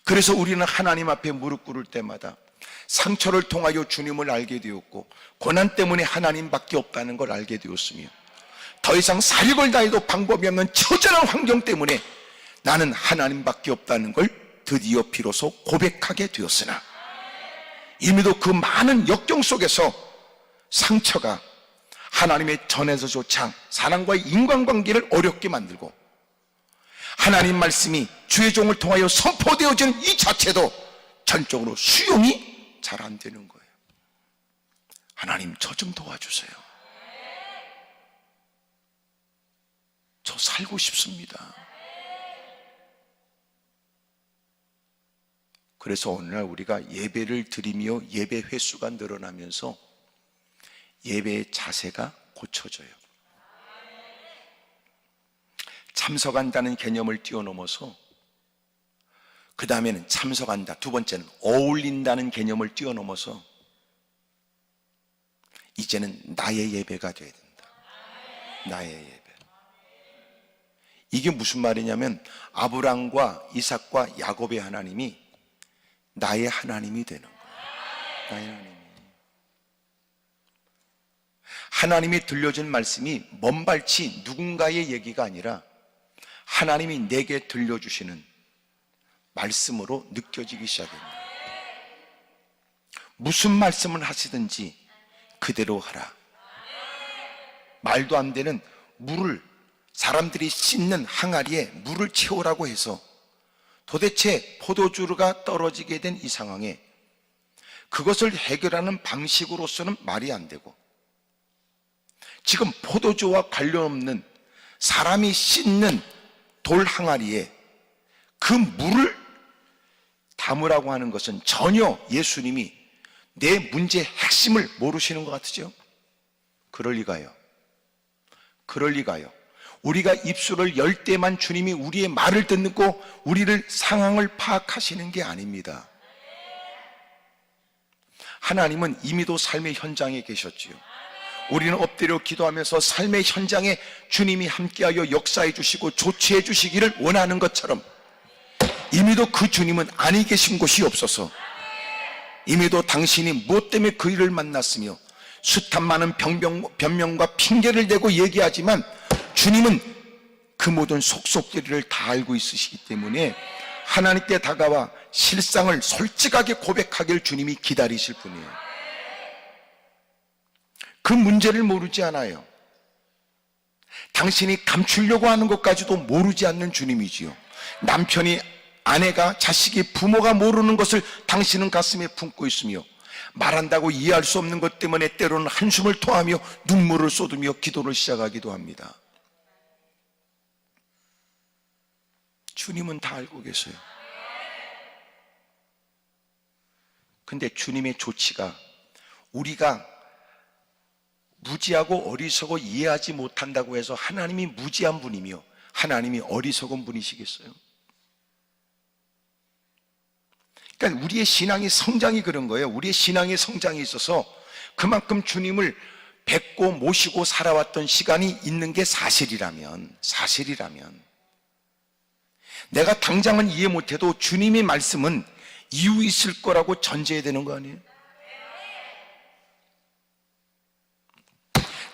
그래서 우리는 하나님 앞에 무릎 꿇을 때마다 상처를 통하여 주님을 알게 되었고 고난 때문에 하나님밖에 없다는 걸 알게 되었으며, 더 이상 사력을 다해도 방법이 없는 처절한 환경 때문에 나는 하나님밖에 없다는 걸 드디어 비로소 고백하게 되었으나, 이미도 그 많은 역경 속에서 상처가 하나님의 전에서조차 사람과의 인간관계를 어렵게 만들고, 하나님 말씀이 주의 종을 통하여 선포되어지는 이 자체도 전적으로 수용이 잘 안 되는 거예요. 하나님, 저 좀 도와주세요. 저 살고 싶습니다. 그래서 오늘날 우리가 예배를 드리며 예배 횟수가 늘어나면서 예배의 자세가 고쳐져요. 참석한다는 개념을 뛰어넘어서 그 다음에는 참석한다, 두 번째는 어울린다는 개념을 뛰어넘어서 이제는 나의 예배가 돼야 된다. 나의 예배. 이게 무슨 말이냐면 아브람과 이삭과 야곱의 하나님이 나의 하나님이 되는 거예요. 나의 하나님. 하나님이 들려준 말씀이 먼발치 누군가의 얘기가 아니라 하나님이 내게 들려주시는 말씀으로 느껴지기 시작합니다. 무슨 말씀을 하시든지 그대로 하라. 말도 안 되는 물을, 사람들이 씻는 항아리에 물을 채우라고 해서 도대체 포도주가 떨어지게 된 이 상황에 그것을 해결하는 방식으로서는 말이 안 되고, 지금 포도주와 관련 없는 사람이 씻는 돌 항아리에 그 물을 담으라고 하는 것은 전혀 예수님이 내 문제의 핵심을 모르시는 것 같으죠? 그럴 리가요. 그럴 리가요. 우리가 입술을 열 때만 주님이 우리의 말을 듣고 우리를 상황을 파악하시는 게 아닙니다. 하나님은 이미도 삶의 현장에 계셨지요. 우리는 엎드려 기도하면서 삶의 현장에 주님이 함께하여 역사해 주시고 조치해 주시기를 원하는 것처럼, 이미도 그 주님은 아니 계신 곳이 없어서, 이미도 당신이 무엇 때문에 그 일을 만났으며 숱한 많은 변명과 핑계를 대고 얘기하지만 주님은 그 모든 속속들이를 다 알고 있으시기 때문에 하나님께 다가와 실상을 솔직하게 고백하길 주님이 기다리실 분이에요. 그 문제를 모르지 않아요. 당신이 감추려고 하는 것까지도 모르지 않는 주님이지요. 남편이, 아내가, 자식이, 부모가 모르는 것을 당신은 가슴에 품고 있으며 말한다고 이해할 수 없는 것 때문에 때로는 한숨을 토하며 눈물을 쏟으며 기도를 시작하기도 합니다. 주님은 다 알고 계세요. 근데 주님의 조치가 우리가 무지하고 어리석어 이해하지 못한다고 해서 하나님이 무지한 분이며 하나님이 어리석은 분이시겠어요? 그러니까 우리의 신앙의 성장이 그런 거예요. 우리의 신앙의 성장이 있어서 그만큼 주님을 뵙고 모시고 살아왔던 시간이 있는 게 사실이라면 내가 당장은 이해 못해도 주님의 말씀은 이유 있을 거라고 전제해야 되는 거 아니에요?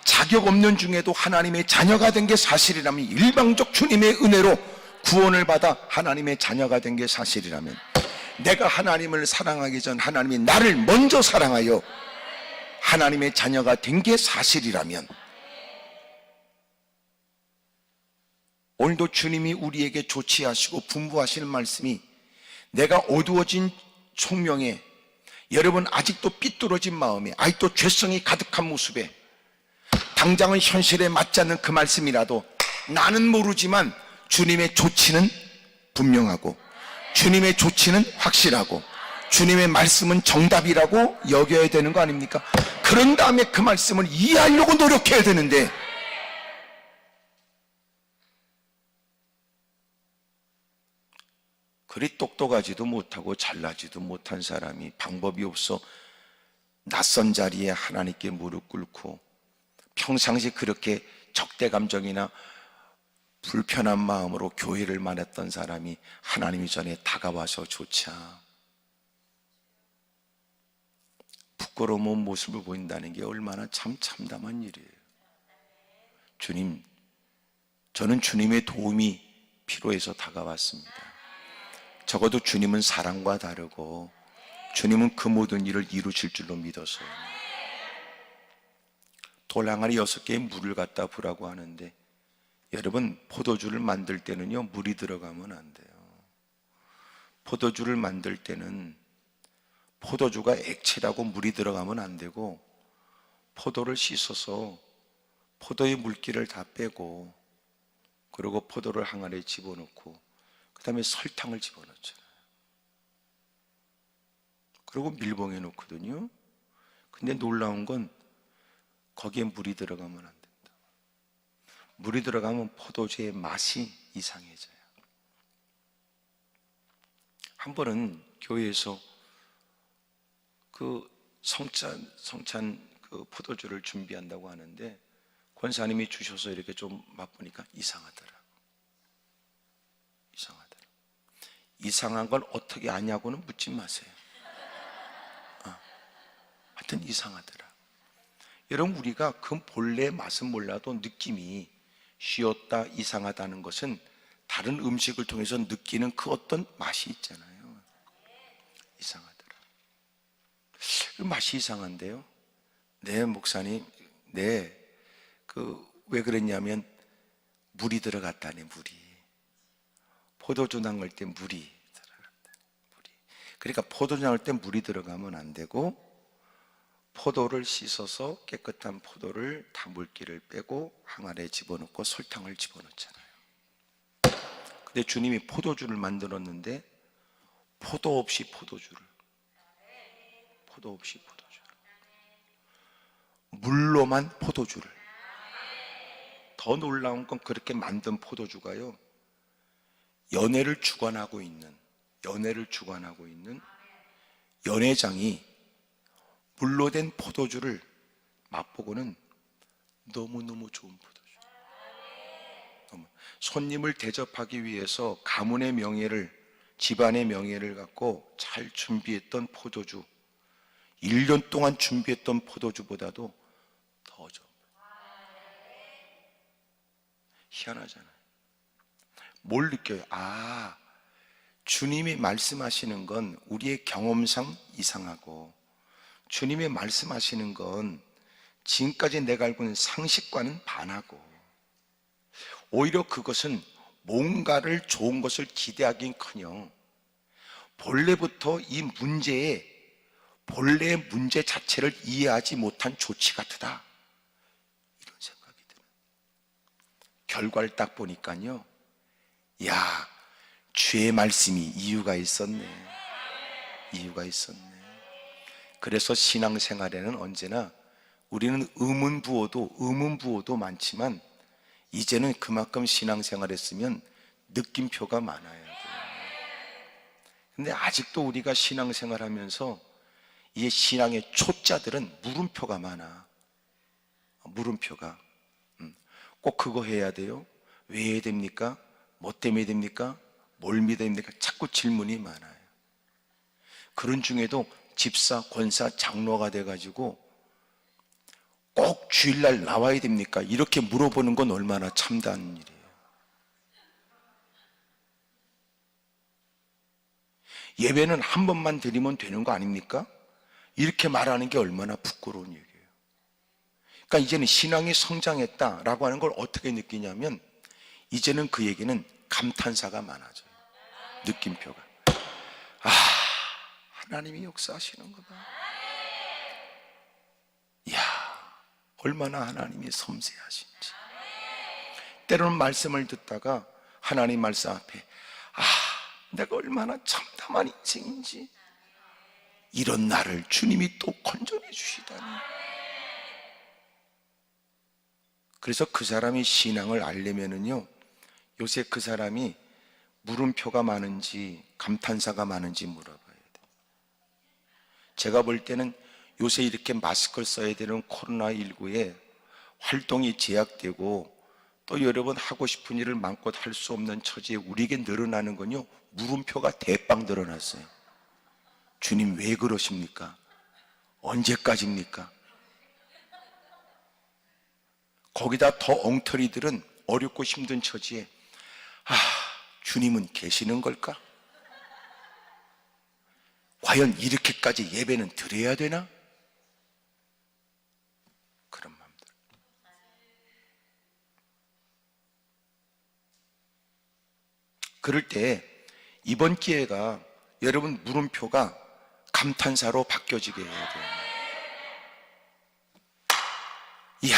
자격 없는 중에도 하나님의 자녀가 된 게 사실이라면, 일방적 주님의 은혜로 구원을 받아 하나님의 자녀가 된 게 사실이라면, 내가 하나님을 사랑하기 전 하나님이 나를 먼저 사랑하여 하나님의 자녀가 된 게 사실이라면, 오늘도 주님이 우리에게 조치하시고 분부하시는 말씀이 내가 어두워진 총명에, 여러분 아직도 삐뚤어진 마음에, 아직도 죄성이 가득한 모습에 당장은 현실에 맞지 않는 그 말씀이라도 나는 모르지만 주님의 조치는 분명하고 주님의 조치는 확실하고 주님의 말씀은 정답이라고 여겨야 되는 거 아닙니까? 그런 다음에 그 말씀을 이해하려고 노력해야 되는데, 그리 똑똑하지도 못하고 잘나지도 못한 사람이 방법이 없어 낯선 자리에 하나님께 무릎 꿇고 평상시 그렇게 적대 감정이나 불편한 마음으로 교회를 만났던 사람이 하나님이 전에 다가와서 조차 부끄러운 모습을 보인다는 게 얼마나 참 참담한 일이에요. 주님, 저는 주님의 도움이 필요해서 다가왔습니다. 적어도 주님은 사랑과 다르고 주님은 그 모든 일을 이루실 줄로 믿어서요. 돌항아리 6개에 물을 갖다 부라고 하는데, 여러분 포도주를 만들 때는요 물이 들어가면 안 돼요. 포도주를 만들 때는 포도주가 액체라고 물이 들어가면 안 되고, 포도를 씻어서 포도의 물기를 다 빼고, 그리고 포도를 항아리에 집어넣고 그 다음에 설탕을 집어넣잖아요. 그리고 밀봉해 놓거든요. 근데 놀라운 건 거기에 물이 들어가면 안 된다. 물이 들어가면 포도주의 맛이 이상해져요. 한 번은 교회에서 그 성찬 그 포도주를 준비한다고 하는데, 권사님이 주셔서 이렇게 좀 맛보니까 이상하더라. 이상한 걸 어떻게 아냐고는 묻지 마세요. 하여튼 이상하더라. 여러분, 우리가 그 본래 맛은 몰라도 느낌이 쉬었다, 이상하다는 것은 다른 음식을 통해서 느끼는 그 어떤 맛이 있잖아요. 이상하더라. 그 맛이 이상한데요. 네, 목사님, 네, 왜 그랬냐면 물이 들어갔다네, 물이. 포도주 담글 때 물이 들어갔다. 그러니까 포도주 담글 때 물이 들어가면 안 되고, 포도를 씻어서 깨끗한 포도를 다 물기를 빼고 항아리에 집어넣고 설탕을 집어넣잖아요. 근데 주님이 포도주를 만들었는데 포도 없이 포도주를, 물로만 포도주를. 더 놀라운 건 그렇게 만든 포도주가요, 연회를 주관하고 있는 연회장이 물로 된 포도주를 맛보고는 너무너무 좋은 포도주, 손님을 대접하기 위해서 가문의 명예를, 집안의 명예를 갖고 잘 준비했던 포도주, 1년 동안 준비했던 포도주보다도 더 좋은. 희한하잖아요. 뭘 느껴요? 주님이 말씀하시는 건 우리의 경험상 이상하고, 주님이 말씀하시는 건 지금까지 내가 알고 있는 상식과는 반하고, 오히려 그것은 뭔가를 좋은 것을 기대하긴커녕 본래부터 이 문제의 본래의 문제 자체를 이해하지 못한 조치 같으다, 이런 생각이 드는. 결과를 딱 보니까요, 야, 주의 말씀이 이유가 있었네. 이유가 있었네. 그래서 신앙생활에는 언제나 우리는 의문부호도 많지만 이제는 그만큼 신앙생활했으면 느낌표가 많아야 돼요. 근데 아직도 우리가 신앙생활하면서 이 신앙의 초자들은 물음표가 많아. 물음표가. 꼭 그거 해야 돼요? 왜 해야 됩니까? 뭐 때문에 됩니까? 뭘 믿어야 됩니까? 자꾸 질문이 많아요. 그런 중에도 집사, 권사, 장로가 돼가지고 꼭 주일날 나와야 됩니까? 이렇게 물어보는 건 얼마나 참다운 일이에요. 예배는 한 번만 드리면 되는 거 아닙니까? 이렇게 말하는 게 얼마나 부끄러운 얘기예요. 그러니까 이제는 신앙이 성장했다라고 하는 걸 어떻게 느끼냐면, 이제는 그 얘기는 감탄사가 많아져요. 느낌표가. 아, 하나님이 역사하시는 거다. 이야, 얼마나 하나님이 섬세하신지. 때로는 말씀을 듣다가 하나님 말씀 앞에, 아, 내가 얼마나 참담한 인생인지, 이런 나를 주님이 또 건져내 주시다니. 그래서 그 사람이 신앙을 알려면은요, 요새 그 사람이 물음표가 많은지 감탄사가 많은지 물어봐야 돼요. 제가 볼 때는 요새 이렇게 마스크를 써야 되는 코로나19에 활동이 제약되고 또 여러분 하고 싶은 일을 마음껏 할 수 없는 처지에 우리에게 늘어나는 건요, 물음표가 대빵 늘어났어요. 주님 왜 그러십니까? 언제까지입니까? 거기다 더 엉터리들은 어렵고 힘든 처지에, 아, 주님은 계시는 걸까? 과연 이렇게까지 예배는 드려야 되나? 그런 마음들. 그럴 때 이번 기회가 여러분 물음표가 감탄사로 바뀌어지게 해야 돼요. 이야,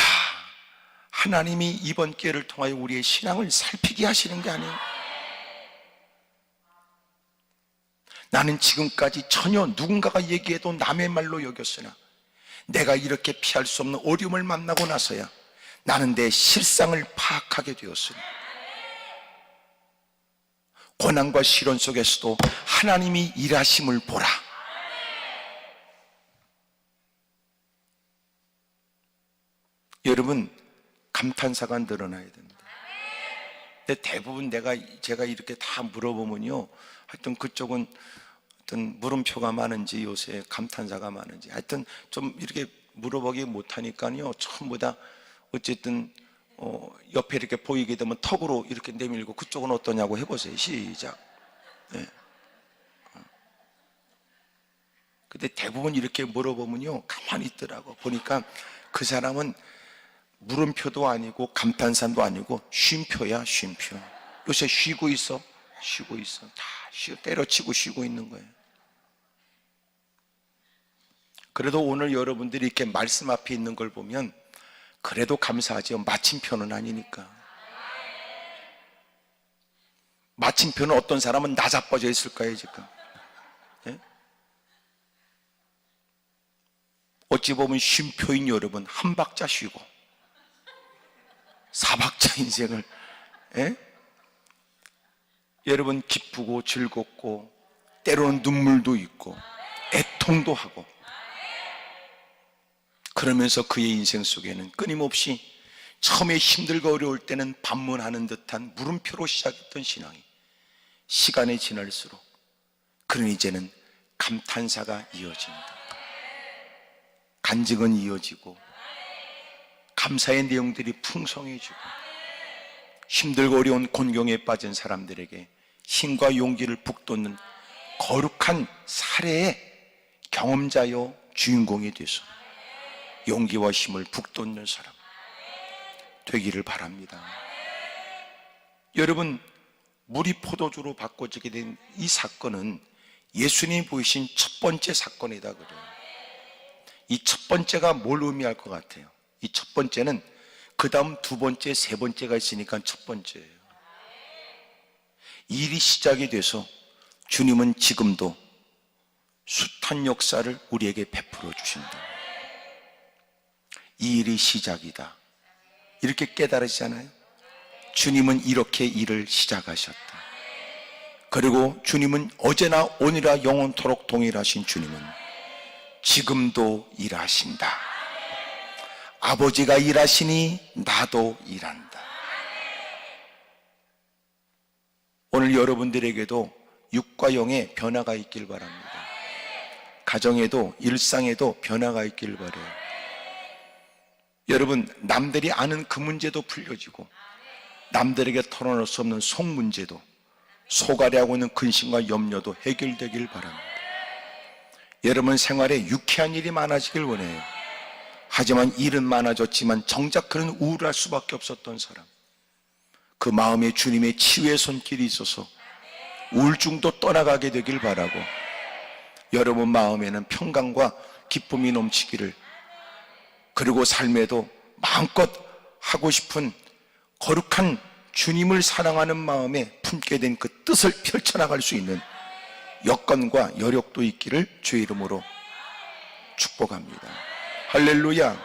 하나님이 이번 기회를 통하여 우리의 신앙을 살피게 하시는 게 아니에요. 나는 지금까지 전혀 누군가가 얘기해도 남의 말로 여겼으나 내가 이렇게 피할 수 없는 어려움을 만나고 나서야 나는 내 실상을 파악하게 되었으니, 고난과 시련 속에서도 하나님이 일하심을 보라. 여러분, 감탄사가 늘어나야 됩니다. 근데 대부분 제가 이렇게 다 물어보면요, 하여튼 그쪽은 어떤 물음표가 많은지 요새 감탄사가 많은지 하여튼 좀 이렇게 물어보기 못하니까요, 전부 다 어쨌든 옆에 이렇게 보이게 되면 턱으로 이렇게 내밀고 그쪽은 어떠냐고 해보세요. 시작. 네. 근데 대부분 이렇게 물어보면요, 가만히 있더라고. 보니까 그 사람은 물음표도 아니고 감탄사도 아니고 쉼표야, 쉼표. 요새 쉬고 있어. 쉬고 있어. 다 때려치고 쉬고 있는 거예요. 그래도 오늘 여러분들이 이렇게 말씀 앞에 있는 걸 보면 그래도 감사하죠. 마침표는 아니니까. 마침표는 어떤 사람은 나자빠져 있을 거예요, 지금. 예? 어찌 보면 쉼표인 여러분, 한 박자 쉬고 4박자 인생을, 예? 여러분 기쁘고 즐겁고 때로는 눈물도 있고 애통도 하고, 그러면서 그의 인생 속에는 끊임없이 처음에 힘들고 어려울 때는 반문하는 듯한 물음표로 시작했던 신앙이 시간이 지날수록 그는 이제는 감탄사가 이어진다. 간증은 이어지고 감사의 내용들이 풍성해지고 힘들고 어려운 곤경에 빠진 사람들에게 힘과 용기를 북돋는 거룩한 사례의 경험자요 주인공이 돼서 용기와 힘을 북돋는 사람 되기를 바랍니다. 여러분, 물이 포도주로 바꿔지게 된 이 사건은 예수님이 보이신 첫 번째 사건이다 그래요. 이 첫 번째가 뭘 의미할 것 같아요? 이 첫 번째는 그 다음 두 번째, 세 번째가 있으니까 첫 번째예요. 일이 시작이 돼서 주님은 지금도 숱한 역사를 우리에게 베풀어 주신다. 이 일이 시작이다. 이렇게 깨달으시잖아요. 주님은 이렇게 일을 시작하셨다. 그리고 주님은 어제나 오늘이나 영원토록 동일하신 주님은 지금도 일하신다. 아버지가 일하시니 나도 일한다. 오늘 여러분들에게도 육과 영의 변화가 있길 바랍니다. 가정에도 일상에도 변화가 있길 바라요. 여러분, 남들이 아는 그 문제도 풀려지고 남들에게 털어놓을 수 없는 속 문제도, 속앓이하고 있는 근심과 염려도 해결되길 바랍니다. 여러분 생활에 유쾌한 일이 많아지길 원해요. 하지만 일은 많아졌지만 정작 그는 우울할 수밖에 없었던 사람, 그 마음에 주님의 치유의 손길이 있어서 우울증도 떠나가게 되길 바라고, 여러분 마음에는 평강과 기쁨이 넘치기를, 그리고 삶에도 마음껏 하고 싶은 거룩한 주님을 사랑하는 마음에 품게 된 그 뜻을 펼쳐나갈 수 있는 여건과 여력도 있기를 주의 이름으로 축복합니다. 할렐루야.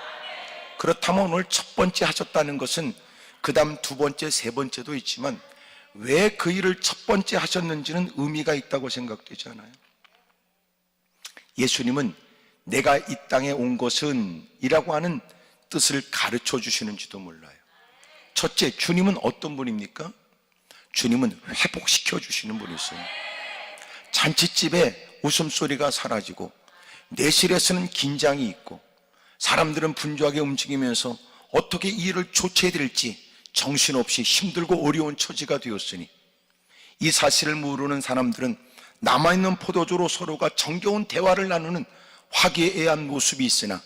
그렇다면 오늘 첫 번째 하셨다는 것은 그 다음 두 번째, 세 번째도 있지만 왜 그 일을 첫 번째 하셨는지는 의미가 있다고 생각되잖아요. 예수님은 내가 이 땅에 온 것은 이라고 하는 뜻을 가르쳐 주시는지도 몰라요. 첫째, 주님은 어떤 분입니까? 주님은 회복시켜 주시는 분이세요. 잔치집에 웃음소리가 사라지고 내실에서는 긴장이 있고 사람들은 분주하게 움직이면서 어떻게 이 일을 조치해야 될지 정신없이 힘들고 어려운 처지가 되었으니, 이 사실을 모르는 사람들은 남아있는 포도주로 서로가 정겨운 대화를 나누는 화기애애한 모습이 있으나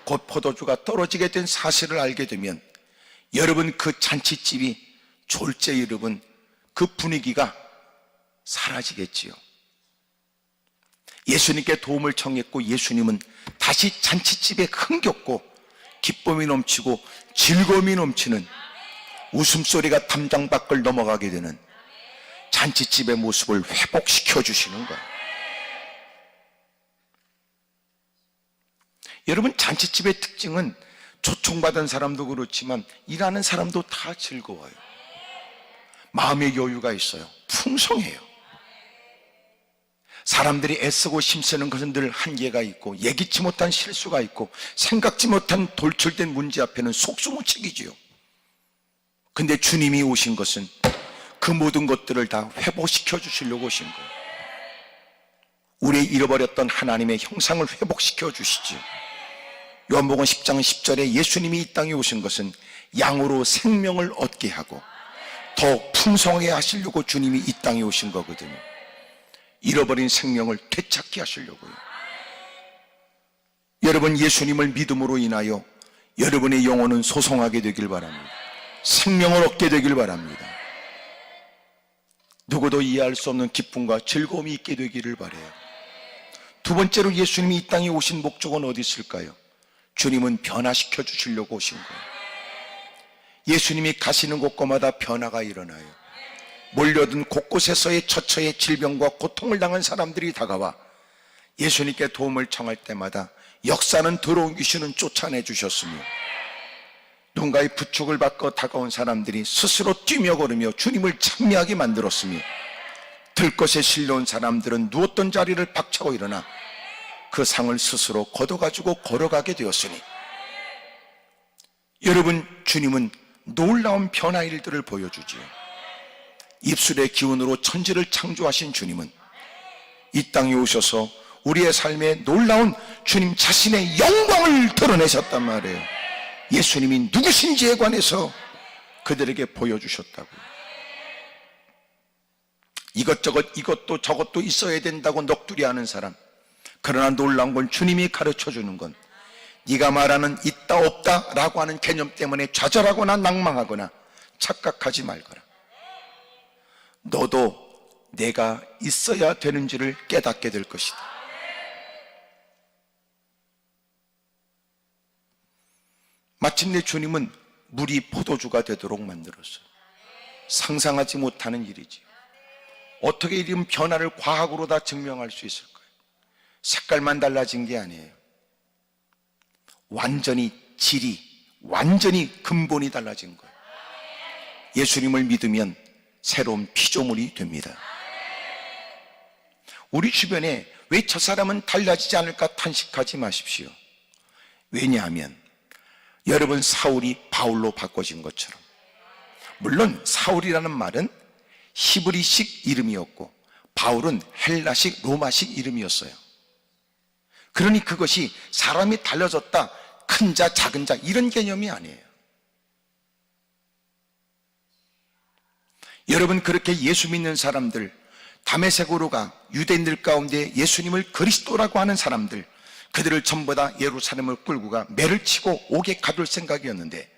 곧 포도주가 떨어지게 된 사실을 알게 되면 여러분 그 잔치집이 졸제 여러분 그 분위기가 사라지겠지요. 예수님께 도움을 청했고 예수님은 다시 잔치집에 흥겹고 기쁨이 넘치고 즐거움이 넘치는 웃음소리가 담장 밖을 넘어가게 되는 잔치집의 모습을 회복시켜 주시는 거예요. 여러분, 잔치집의 특징은 초청받은 사람도 그렇지만 일하는 사람도 다 즐거워요. 마음의 여유가 있어요. 풍성해요. 사람들이 애쓰고 힘쓰는 것은 늘 한계가 있고 예기치 못한 실수가 있고 생각지 못한 돌출된 문제 앞에는 속수무책이지요. 근데 주님이 오신 것은 그 모든 것들을 다 회복시켜 주시려고 오신 거예요. 우리의 잃어버렸던 하나님의 형상을 회복시켜 주시지요. 요한복음 10장 10절에 예수님이 이 땅에 오신 것은 양으로 생명을 얻게 하고 더 풍성하게 하시려고 주님이 이 땅에 오신 거거든요. 잃어버린 생명을 되찾게 하시려고요. 여러분, 예수님을 믿음으로 인하여 여러분의 영혼은 소성하게 되길 바랍니다. 생명을 얻게 되길 바랍니다. 누구도 이해할 수 없는 기쁨과 즐거움이 있게 되기를 바라요. 두 번째로 예수님이 이 땅에 오신 목적은 어디 있을까요? 주님은 변화시켜 주시려고 오신 거예요. 예수님이 가시는 곳곳마다 변화가 일어나요. 몰려든 곳곳에서의 처처의 질병과 고통을 당한 사람들이 다가와 예수님께 도움을 청할 때마다 역사는 더러운 귀신은 쫓아내 주셨으며, 누군가의 부축을 받고 다가온 사람들이 스스로 뛰며 걸으며 주님을 찬미하게 만들었으며, 들것에 실려온 사람들은 누웠던 자리를 박차고 일어나 그 상을 스스로 걷어가지고 걸어가게 되었으니, 여러분, 주님은 놀라운 변화 일들을 보여주지요. 입술의 기운으로 천지를 창조하신 주님은 이 땅에 오셔서 우리의 삶에 놀라운 주님 자신의 영광을 드러내셨단 말이에요. 예수님이 누구신지에 관해서 그들에게 보여주셨다고요. 이것저것 이것도 저것도 있어야 된다고 넋두리 하는 사람, 그러나 놀라운 건 주님이 가르쳐주는 건 네가 말하는 있다 없다 라고 하는 개념 때문에 좌절하거나 낭망하거나 착각하지 말거라. 너도 내가 있어야 되는지를 깨닫게 될 것이다. 마침내 주님은 물이 포도주가 되도록 만들었어요. 상상하지 못하는 일이지요. 어떻게 이런 변화를 과학으로 다 증명할 수 있을까요? 색깔만 달라진 게 아니에요. 완전히 질이, 완전히 근본이 달라진 거예요. 예수님을 믿으면 새로운 피조물이 됩니다. 우리 주변에 왜 저 사람은 달라지지 않을까 탄식하지 마십시오. 왜냐하면 여러분, 사울이 바울로 바꿔진 것처럼, 물론 사울이라는 말은 히브리식 이름이었고 바울은 헬라식 로마식 이름이었어요. 그러니 그것이 사람이 달라졌다, 큰 자 작은 자 이런 개념이 아니에요. 여러분, 그렇게 예수 믿는 사람들, 다메섹으로 가 유대인들 가운데 예수님을 그리스도라고 하는 사람들, 그들을 전부 다 예루살렘을 끌고 가 매를 치고 옥에 가둘 생각이었는데,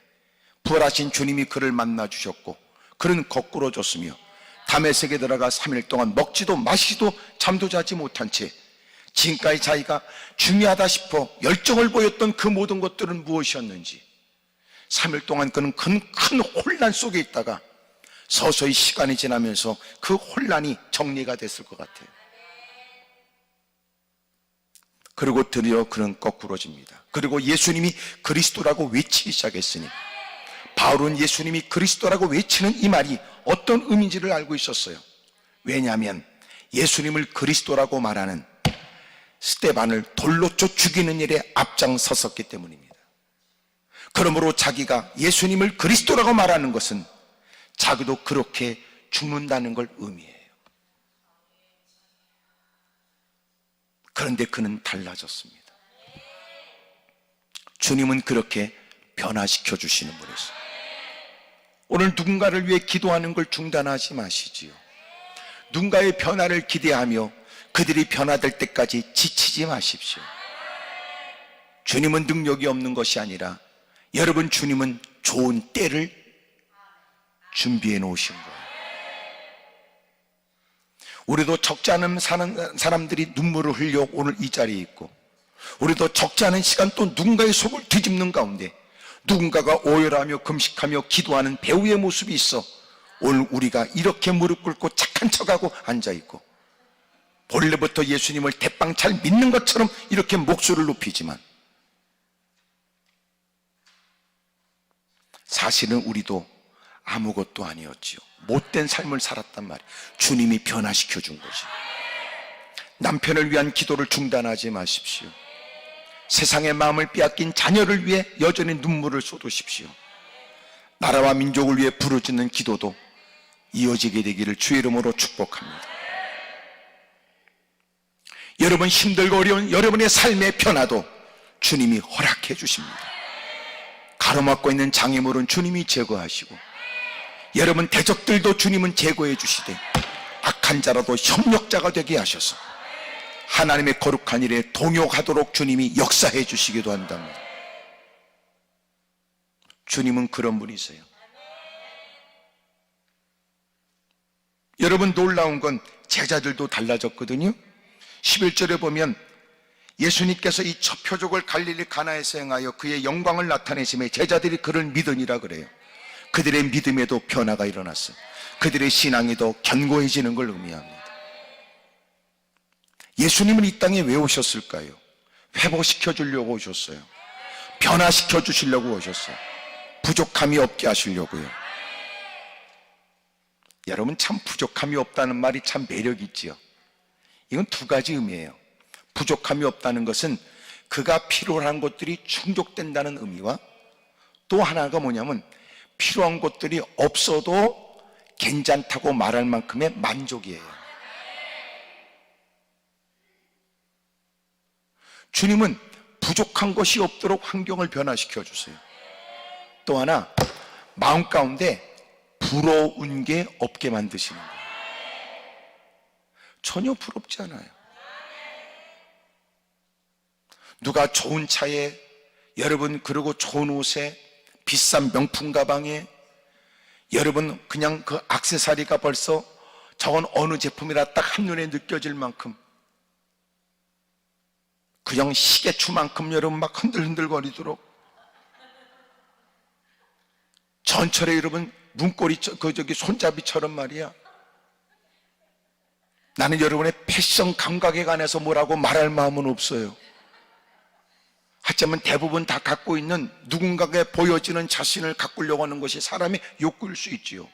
부활하신 주님이 그를 만나 주셨고 그는 거꾸로 졌으며 다메섹에 들어가 3일 동안 먹지도 마시지도 잠도 자지 못한 채 지금까지 자기가 중요하다 싶어 열정을 보였던 그 모든 것들은 무엇이었는지 3일 동안 그는 큰 혼란 속에 있다가 서서히 시간이 지나면서 그 혼란이 정리가 됐을 것 같아요. 그리고 드디어 그는 거꾸로집니다. 그리고 예수님이 그리스도라고 외치기 시작했으니, 바울은 예수님이 그리스도라고 외치는 이 말이 어떤 의미인지를 알고 있었어요. 왜냐하면 예수님을 그리스도라고 말하는 스데반을 돌로 쳐 죽이는 일에 앞장섰었기 때문입니다. 그러므로 자기가 예수님을 그리스도라고 말하는 것은 자기도 그렇게 죽는다는 걸 의미해요. 그런데 그는 달라졌습니다. 주님은 그렇게 변화시켜 주시는 분이세요. 오늘 누군가를 위해 기도하는 걸 중단하지 마시지요. 누군가의 변화를 기대하며 그들이 변화될 때까지 지치지 마십시오. 주님은 능력이 없는 것이 아니라, 여러분, 주님은 좋은 때를 준비해 놓으신 거예요. 우리도 적지 않은 사람들이 눈물을 흘려 오늘 이 자리에 있고, 우리도 적지 않은 시간 또 누군가의 속을 뒤집는 가운데 누군가가 오열하며 금식하며 기도하는 배우의 모습이 있어 오늘 우리가 이렇게 무릎 꿇고 착한 척하고 앉아있고, 본래부터 예수님을 대빵 잘 믿는 것처럼 이렇게 목소리를 높이지만 사실은 우리도 아무것도 아니었지요. 못된 삶을 살았단 말이에요. 주님이 변화시켜 준 거지. 남편을 위한 기도를 중단하지 마십시오. 세상의 마음을 빼앗긴 자녀를 위해 여전히 눈물을 쏟으십시오. 나라와 민족을 위해 부르짖는 기도도 이어지게 되기를 주의 이름으로 축복합니다. 여러분, 힘들고 어려운 여러분의 삶의 변화도 주님이 허락해 주십니다. 가로막고 있는 장애물은 주님이 제거하시고, 여러분 대적들도 주님은 제거해 주시되, 악한 자라도 협력자가 되게 하셔서 하나님의 거룩한 일에 동역하도록 주님이 역사해 주시기도 한답니다. 주님은 그런 분이세요. 여러분, 놀라운 건 제자들도 달라졌거든요. 11절에 보면 예수님께서 이 첫 표적을 갈릴리 가나에서 행하여 그의 영광을 나타내심에 제자들이 그를 믿으니라 그래요. 그들의 믿음에도 변화가 일어났어요. 그들의 신앙이 더 견고해지는 걸 의미합니다. 예수님은 이 땅에 왜 오셨을까요? 회복시켜 주려고 오셨어요. 변화시켜 주시려고 오셨어요. 부족함이 없게 하시려고요. 여러분, 참 부족함이 없다는 말이 참 매력 있지요. 이건 두 가지 의미예요. 부족함이 없다는 것은 그가 필요로 한 것들이 충족된다는 의미와, 또 하나가 뭐냐면 필요한 것들이 없어도 괜찮다고 말할 만큼의 만족이에요. 주님은 부족한 것이 없도록 환경을 변화시켜 주세요. 또 하나, 마음 가운데 부러운 게 없게 만드시는 거예요. 전혀 부럽지 않아요. 누가 좋은 차에, 여러분, 그리고 좋은 옷에, 비싼 명품 가방에, 여러분 그냥 그 액세서리가 벌써 저건 어느 제품이라 딱 한눈에 느껴질 만큼, 그냥 시계추만큼 여러분 막 흔들흔들거리도록, 전철에 여러분 문고리 손잡이처럼 말이야. 나는 여러분의 패션 감각에 관해서 뭐라고 말할 마음은 없어요. 하지만 대부분 다 갖고 있는 누군가에게 보여지는 자신을 가꾸려고 하는 것이 사람의 욕구일 수 있지요.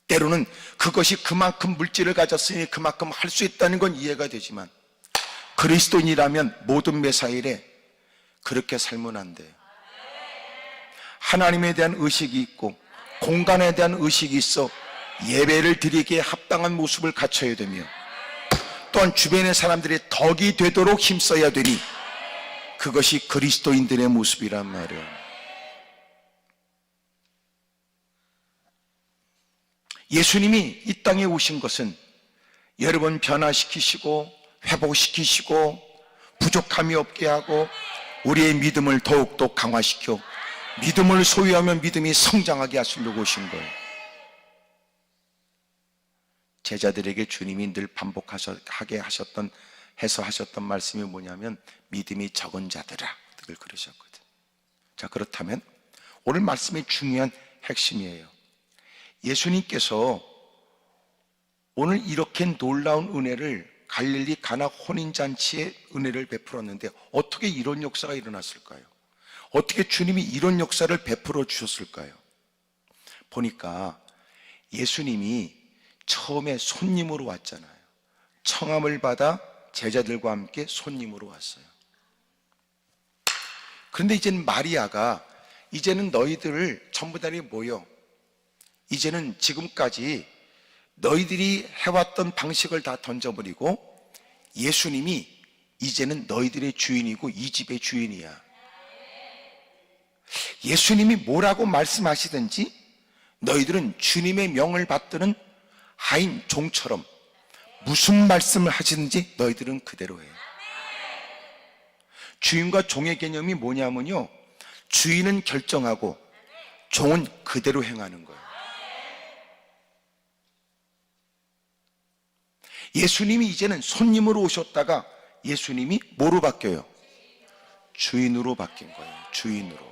때로는 그것이 그만큼 물질을 가졌으니 그만큼 할 수 있다는 건 이해가 되지만, 그리스도인이라면 모든 매사일에 그렇게 살면 안 돼요. 하나님에 대한 의식이 있고 공간에 대한 의식이 있어 예배를 드리기에 합당한 모습을 갖춰야 되며, 또한 주변의 사람들이 덕이 되도록 힘써야 되니, 그것이 그리스도인들의 모습이란 말이에요. 예수님이 이 땅에 오신 것은 여러분 변화시키시고 회복시키시고 부족함이 없게 하고 우리의 믿음을 더욱더 강화시켜 믿음을 소유하면 믿음이 성장하게 하시려고 오신 거예요. 제자들에게 주님이 늘 반복하게 하셨던 말씀이 뭐냐면, 믿음이 적은 자들아, 늘 그러셨거든. 자, 그렇다면 오늘 말씀의 중요한 핵심이에요. 예수님께서 오늘 이렇게 놀라운 은혜를, 갈릴리 가나 혼인잔치의 은혜를 베풀었는데 어떻게 이런 역사가 일어났을까요? 어떻게 주님이 이런 역사를 베풀어 주셨을까요? 보니까 예수님이 처음에 손님으로 왔잖아요. 청함을 받아 제자들과 함께 손님으로 왔어요. 그런데 이제는 마리아가, 이제는 너희들을 전부 다 모여, 이제는 지금까지 너희들이 해왔던 방식을 다 던져버리고 예수님이 이제는 너희들의 주인이고 이 집의 주인이야. 예수님이 뭐라고 말씀하시든지 너희들은 주님의 명을 받드는 하인 종처럼 무슨 말씀을 하시든지 너희들은 그대로 해. 주인과 종의 개념이 뭐냐면요, 주인은 결정하고 종은 그대로 행하는 거예요. 예수님이 이제는 손님으로 오셨다가 예수님이 뭐로 바뀌어요? 주인으로 바뀐 거예요. 주인으로.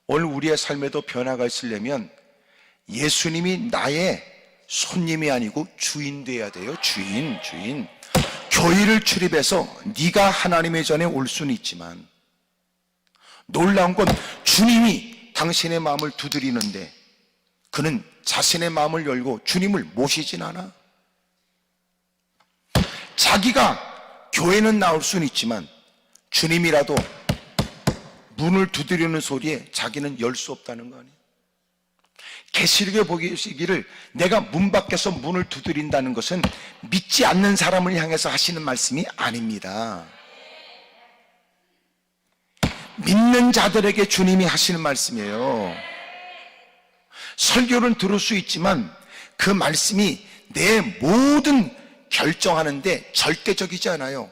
오늘 우리의 삶에도 변화가 있으려면 예수님이 나의 손님이 아니고 주인 돼야 돼요. 주인. 교회를 출입해서 네가 하나님의 전에 올 수는 있지만, 놀라운 건 주님이 당신의 마음을 두드리는데 그는 자신의 마음을 열고 주님을 모시진 않아. 자기가 교회는 나올 수는 있지만 주님이라도 문을 두드리는 소리에 자기는 열 수 없다는 거 아니에요. 계시록에 보시기를 내가 문 밖에서 문을 두드린다는 것은 믿지 않는 사람을 향해서 하시는 말씀이 아닙니다. 믿는 자들에게 주님이 하시는 말씀이에요. 설교는 들을 수 있지만 그 말씀이 내 모든 결정하는데 절대적이지 않아요.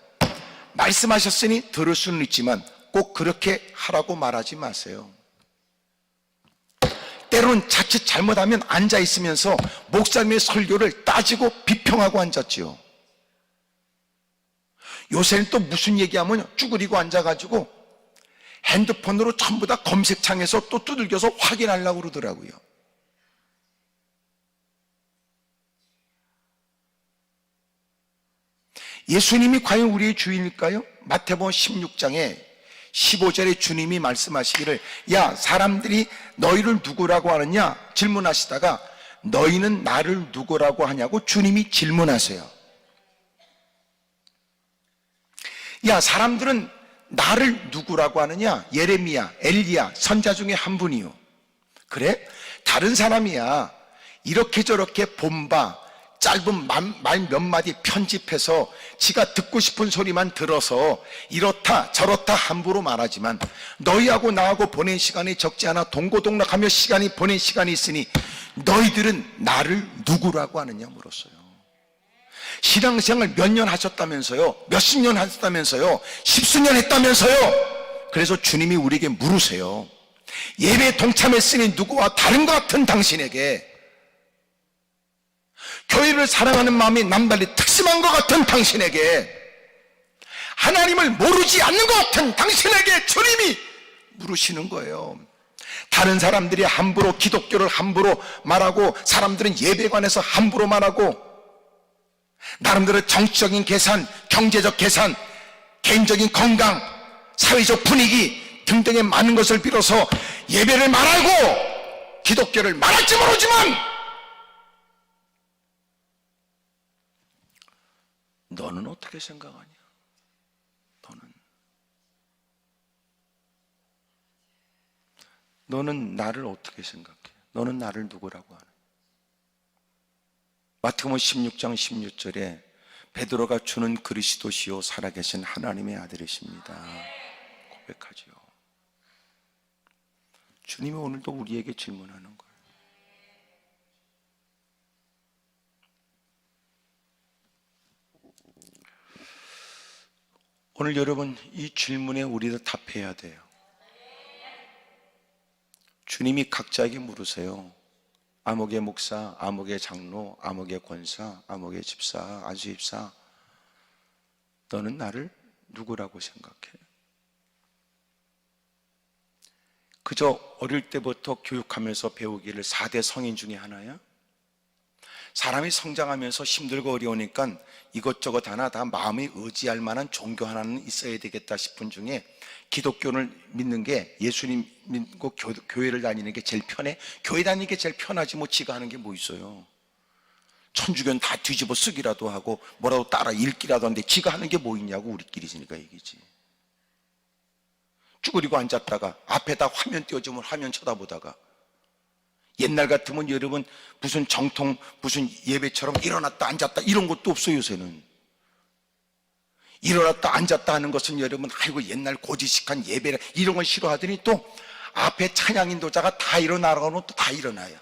말씀하셨으니 들을 수는 있지만 꼭 그렇게 하라고 말하지 마세요. 때로는 자칫 잘못하면 앉아있으면서 목사님의 설교를 따지고 비평하고 앉았지요. 요새는 또 무슨 얘기하면 쭈그리고 앉아가지고 핸드폰으로 전부 다 검색창에서 또 두들겨서 확인하려고 그러더라고요. 예수님이 과연 우리의 주인일까요? 마태복음 16장에 15절에 주님이 말씀하시기를, 야, 사람들이 너희를 누구라고 하느냐 질문하시다가 너희는 나를 누구라고 하냐고 주님이 질문하세요. 야, 사람들은 나를 누구라고 하느냐? 예레미야, 엘리야, 선자 중에 한 분이요. 그래? 다른 사람이야. 이렇게 저렇게 본바 짧은 말 몇 마디 편집해서 지가 듣고 싶은 소리만 들어서 이렇다 저렇다 함부로 말하지만 너희하고 나하고 보낸 시간이 적지 않아 동고동락하며 시간이 보낸 시간이 있으니 너희들은 나를 누구라고 하느냐 물었어요. 신앙생활 몇 년 하셨다면서요? 몇십 년 하셨다면서요? 십수년 했다면서요? 그래서 주님이 우리에게 물으세요. 예배에 동참했으니 누구와 다른 것 같은 당신에게, 교회를 사랑하는 마음이 남달리 특심한 것 같은 당신에게, 하나님을 모르지 않는 것 같은 당신에게 주님이 물으시는 거예요. 다른 사람들이 함부로 기독교를 함부로 말하고, 사람들은 예배관에서 함부로 말하고, 나름대로 정치적인 계산, 경제적 계산, 개인적인 건강, 사회적 분위기 등등의 많은 것을 빌어서 예배를 말하고 기독교를 말할지 모르지만, 너는 어떻게 생각하냐? 너는 나를 어떻게 생각해? 너는 나를 누구라고 하나? 마태복음 16장 16절에 베드로가 주는 그리스도시요 살아계신 하나님의 아들이십니다 고백하죠. 주님이 오늘도 우리에게 질문하는 거예요. 오늘 여러분, 이 질문에 우리도 답해야 돼요. 주님이 각자에게 물으세요. 아목의 목사, 아목의 장로, 아목의 권사, 아목의 집사, 아주입사, 너는 나를 누구라고 생각해? 그저 어릴 때부터 교육하면서 배우기를 4대 성인 중에 하나야? 사람이 성장하면서 힘들고 어려우니까 이것저것 하나 다 마음이 의지할 만한 종교 하나는 있어야 되겠다 싶은 중에 기독교를 믿는 게, 예수님 믿고 교회를 다니는 게 제일 편해? 교회 다니는 게 제일 편하지 뭐 지가 하는 게 뭐 있어요. 천주교는 다 뒤집어 쓰기라도 하고 뭐라도 따라 읽기라도 하는데 지가 하는 게 뭐 있냐고, 우리끼리니까 얘기지. 쭈그리고 앉았다가 앞에다 화면 띄워주면 화면 쳐다보다가, 옛날 같으면 여러분 무슨 정통 무슨 예배처럼 일어났다 앉았다 이런 것도 없어요. 요새는 일어났다 앉았다 하는 것은 여러분, 아이고 옛날 고지식한 예배라 이런 걸 싫어하더니 또 앞에 찬양 인도자가 다 일어나라고 또 다 일어나요.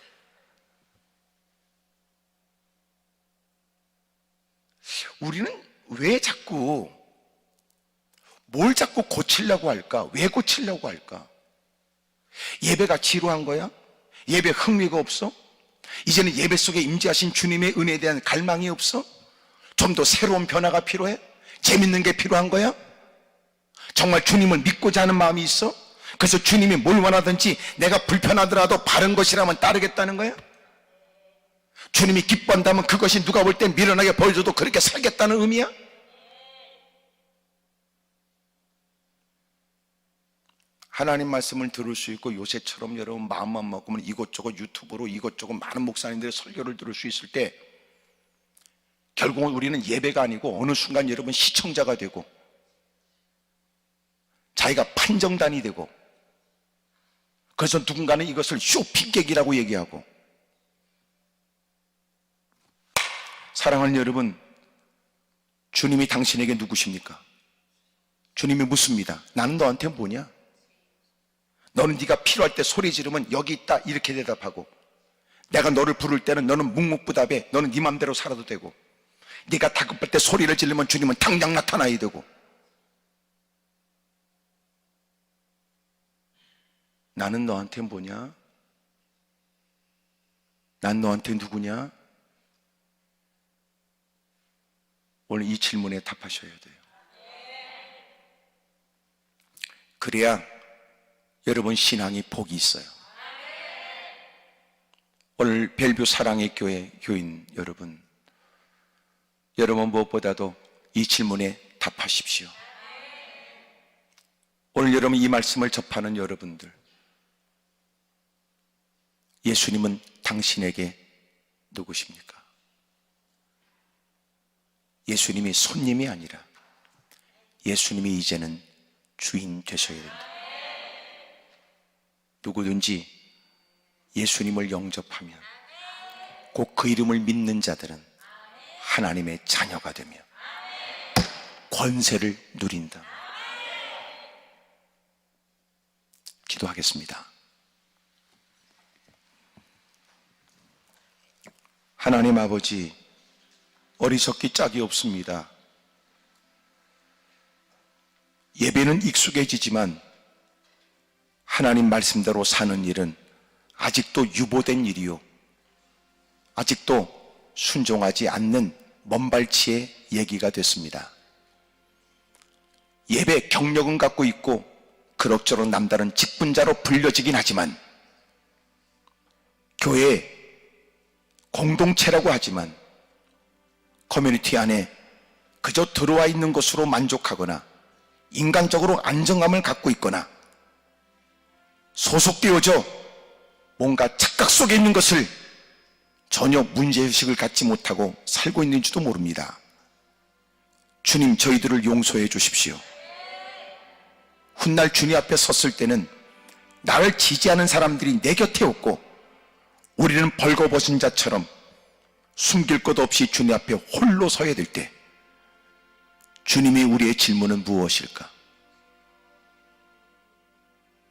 우리는 왜 자꾸 뭘 자꾸 고치려고 할까? 왜 고치려고 할까? 예배가 지루한 거야? 예배 흥미가 없어? 이제는 예배 속에 임재하신 주님의 은혜에 대한 갈망이 없어? 좀 더 새로운 변화가 필요해? 재밌는 게 필요한 거야? 정말 주님을 믿고자 하는 마음이 있어? 그래서 주님이 뭘 원하든지 내가 불편하더라도 바른 것이라면 따르겠다는 거야? 주님이 기뻐한다면 그것이 누가 볼 때 미련하게 보여줘도 그렇게 살겠다는 의미야? 하나님 말씀을 들을 수 있고, 요새처럼 여러분 마음만 먹으면 이것저것 유튜브로 이것저것 많은 목사님들의 설교를 들을 수 있을 때, 결국은 우리는 예배가 아니고 어느 순간 여러분 시청자가 되고, 자기가 판정단이 되고, 그래서 누군가는 이것을 쇼핑객이라고 얘기하고. 사랑하는 여러분, 주님이 당신에게 누구십니까? 주님이 묻습니다. 나는 너한테 뭐냐? 너는 네가 필요할 때 소리 지르면 여기 있다 이렇게 대답하고, 내가 너를 부를 때는 너는 묵묵부답해. 너는 네 맘대로 살아도 되고, 네가 다급할 때 소리를 지르면 주님은 당장 나타나야 되고. 나는 너한테 뭐냐? 난 너한테 누구냐? 오늘 이 질문에 답하셔야 돼요. 그래야 여러분 신앙이 복이 있어요. 오늘 벨뷰 사랑의 교회 교인 여러분, 여러분 무엇보다도 이 질문에 답하십시오. 오늘 여러분 이 말씀을 접하는 여러분들, 예수님은 당신에게 누구십니까? 예수님이 손님이 아니라 예수님이 이제는 주인 되셔야 된다. 누구든지 예수님을 영접하면, 곧 그 이름을 믿는 자들은 하나님의 자녀가 되며 권세를 누린다. 기도하겠습니다. 하나님 아버지, 어리석기 짝이 없습니다. 예배는 익숙해지지만 하나님 말씀대로 사는 일은 아직도 유보된 일이요, 아직도 순종하지 않는 먼발치의 얘기가 됐습니다. 예배 경력은 갖고 있고 그럭저럭 남다른 직분자로 불려지긴 하지만, 교회 공동체라고 하지만 커뮤니티 안에 그저 들어와 있는 것으로 만족하거나 인간적으로 안정감을 갖고 있거나 소속되어져 뭔가 착각 속에 있는 것을 전혀 문제의식을 갖지 못하고 살고 있는지도 모릅니다. 주님, 저희들을 용서해 주십시오. 훗날 주님 앞에 섰을 때는 나를 지지하는 사람들이 내 곁에 없고 우리는 벌거벗은 자처럼 숨길 것 없이 주님 앞에 홀로 서야 될 때, 주님이 우리의 질문은 무엇일까?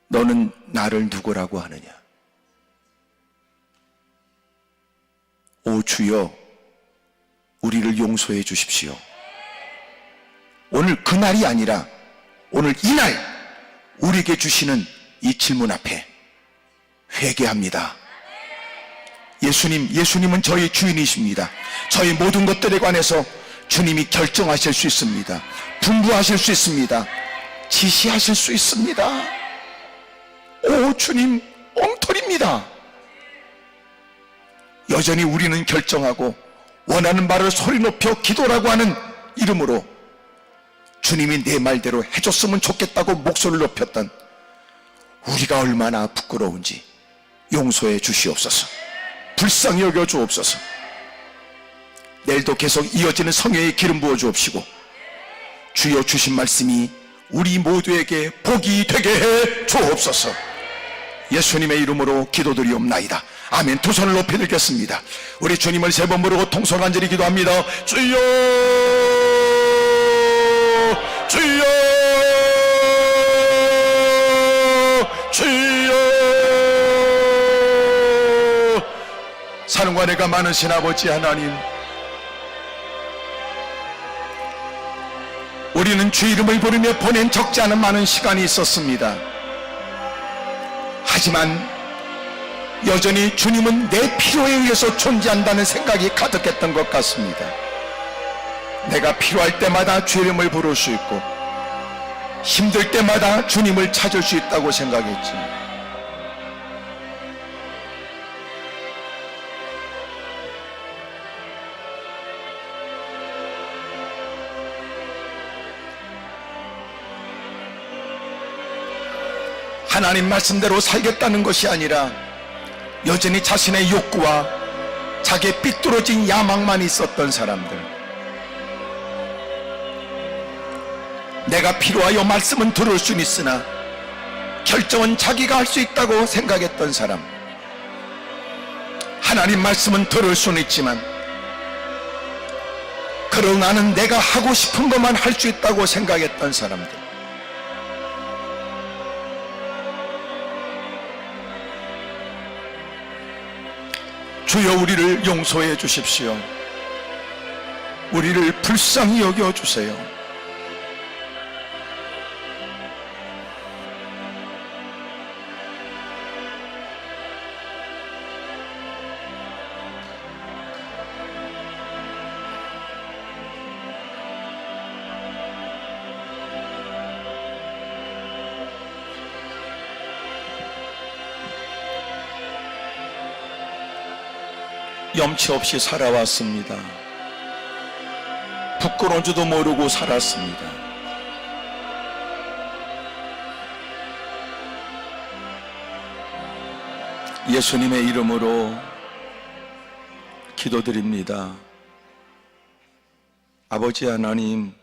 너는 나를 누구라고 하느냐? 오 주여, 우리를 용서해 주십시오. 오늘 그날이 아니라 오늘 이날 우리에게 주시는 이 질문 앞에 회개합니다. 예수님은 저희 주인이십니다. 저희 모든 것들에 관해서 주님이 결정하실 수 있습니다. 분부하실 수 있습니다. 지시하실 수 있습니다. 오 주님, 엉터리입니다. 여전히 우리는 결정하고 원하는 말을 소리 높여 기도라고 하는 이름으로 주님이 내 말대로 해줬으면 좋겠다고 목소리를 높였던 우리가 얼마나 부끄러운지 용서해 주시옵소서. 불쌍히 여겨 주옵소서. 내일도 계속 이어지는 성령의 기름 부어 주옵시고, 주여 주신 말씀이 우리 모두에게 복이 되게 해 주옵소서. 예수님의 이름으로 기도드리옵나이다. 아멘. 두 손을 높이 들겠습니다. 우리 주님을 세 번 부르고 통성 간절히 기도합니다. 주여, 주여, 주여. 사랑과 은혜가 많으신 아버지 하나님, 우리는 주 이름을 부르며 보낸 적지 않은 많은 시간이 있었습니다. 하지만 여전히 주님은 내 필요에 의해서 존재한다는 생각이 가득했던 것 같습니다. 내가 필요할 때마다 주 이름을 부를 수 있고 힘들 때마다 주님을 찾을 수 있다고 생각했지. 하나님 말씀대로 살겠다는 것이 아니라 여전히 자신의 욕구와 자기의 삐뚤어진 야망만 있었던 사람들, 내가 필요하여 말씀은 들을 수는 있으나 결정은 자기가 할 수 있다고 생각했던 사람, 하나님 말씀은 들을 수는 있지만 그러나 나는 내가 하고 싶은 것만 할 수 있다고 생각했던 사람들, 주여 우리를 용서해 주십시오. 우리를 불쌍히 여겨 주세요. 염치 없이 살아왔습니다. 부끄러운 줄도 모르고 살았습니다. 예수님의 이름으로 기도드립니다. 아버지 하나님,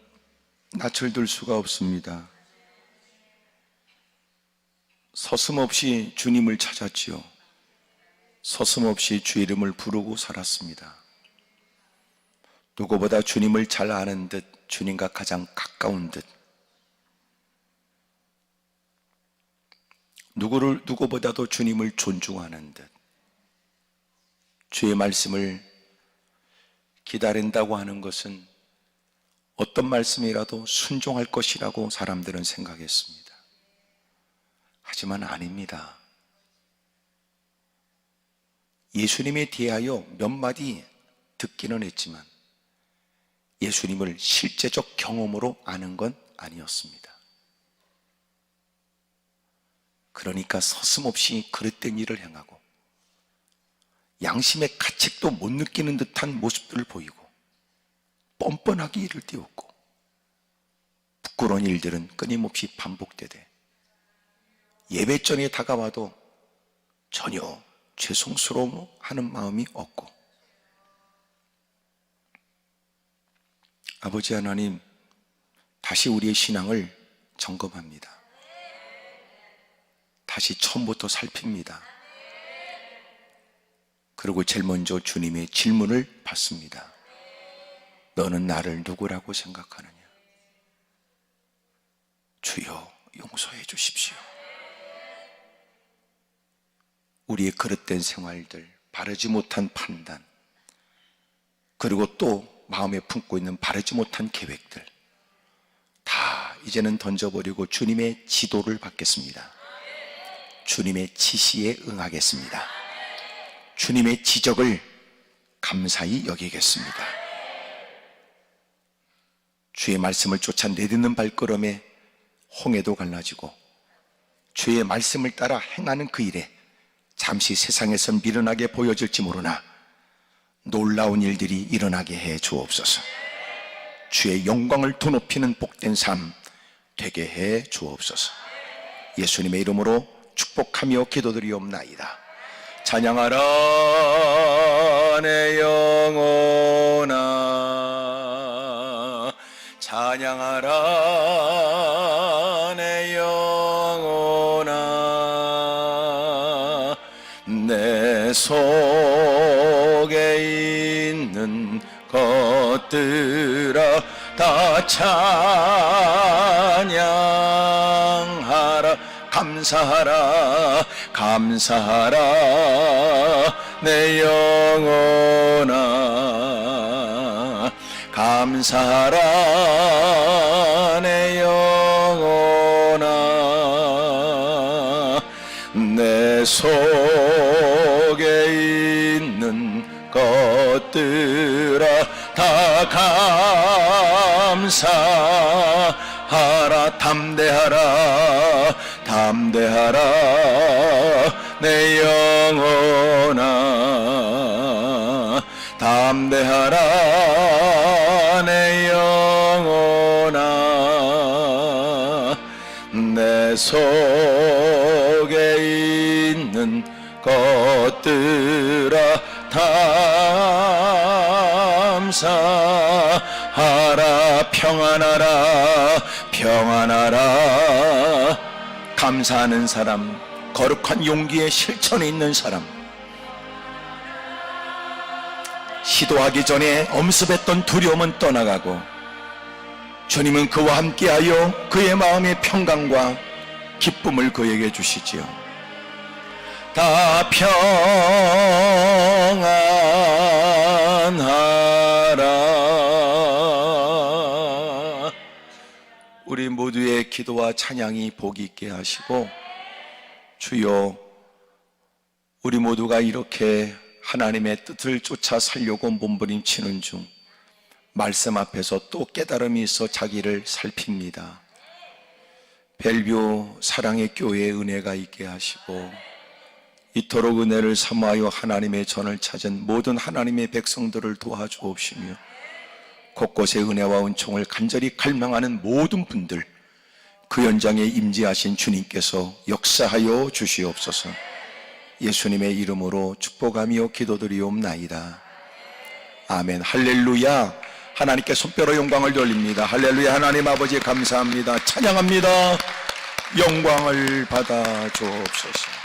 낯을 들 수가 없습니다. 서슴없이 주님을 찾았지요. 서슴없이 주 이름을 부르고 살았습니다. 누구보다 주님을 잘 아는 듯, 주님과 가장 가까운 듯, 누구보다도 주님을 존중하는 듯, 주의 말씀을 기다린다고 하는 것은 어떤 말씀이라도 순종할 것이라고 사람들은 생각했습니다. 하지만 아닙니다. 예수님에 대하여 몇 마디 듣기는 했지만 예수님을 실제적 경험으로 아는 건 아니었습니다. 그러니까 서슴없이 그릇된 일을 행하고 양심의 가책도 못 느끼는 듯한 모습들을 보이고 뻔뻔하게 일을 띄웠고 부끄러운 일들은 끊임없이 반복되되 예배전에 다가와도 전혀 죄송스러워하는 마음이 없고, 아버지 하나님, 다시 우리의 신앙을 점검합니다. 다시 처음부터 살핍니다. 그리고 제일 먼저 주님의 질문을 받습니다. 너는 나를 누구라고 생각하느냐? 주여 용서해 주십시오. 우리의 그릇된 생활들, 바르지 못한 판단, 그리고 또 마음에 품고 있는 바르지 못한 계획들 다 이제는 던져버리고 주님의 지도를 받겠습니다. 주님의 지시에 응하겠습니다. 주님의 지적을 감사히 여기겠습니다. 주의 말씀을 쫓아 내딛는 발걸음에 홍해도 갈라지고 주의 말씀을 따라 행하는 그 일에 잠시 세상에선 미련하게 보여질지 모르나 놀라운 일들이 일어나게 해 주옵소서. 주의 영광을 드높이는 복된 삶 되게 해 주옵소서. 예수님의 이름으로 축복하며 기도드리옵나이다. 찬양하라 내 영혼아, 찬양하라 내 영혼아, 내 속에 있는 것들아 다 찬양하라. 감사하라, 감사하라 내 영혼아, 감사하라 내 영혼아, 내 속에 있는 것들아 다 감사하라. 담대하라, 담대하라 내 영혼아, 담대하라 내 영혼아, 내 속에 있는 것들아 감사하라. 평안하라, 평안하라. 감사하는 사람, 거룩한 용기의 실천에 있는 사람, 시도하기 전에 엄습했던 두려움은 떠나가고 주님은 그와 함께하여 그의 마음의 평강과 기쁨을 그에게 주시지요. 다 평안하라. 우리 모두의 기도와 찬양이 복이 있게 하시고, 주여, 우리 모두가 이렇게 하나님의 뜻을 쫓아 살려고 몸부림치는 중 말씀 앞에서 또 깨달음이 있어 자기를 살핍니다. 벨뷰 사랑의 교회의 은혜가 있게 하시고, 이토록 은혜를 사모하여 하나님의 전을 찾은 모든 하나님의 백성들을 도와주옵시며, 곳곳에 은혜와 은총을 간절히 갈망하는 모든 분들, 그 현장에 임재하신 주님께서 역사하여 주시옵소서. 예수님의 이름으로 축복하며 기도드리옵나이다. 아멘. 할렐루야. 하나님께 손뼈로 영광을 돌립니다. 할렐루야. 하나님 아버지 감사합니다. 찬양합니다. 영광을 받아 주옵소서.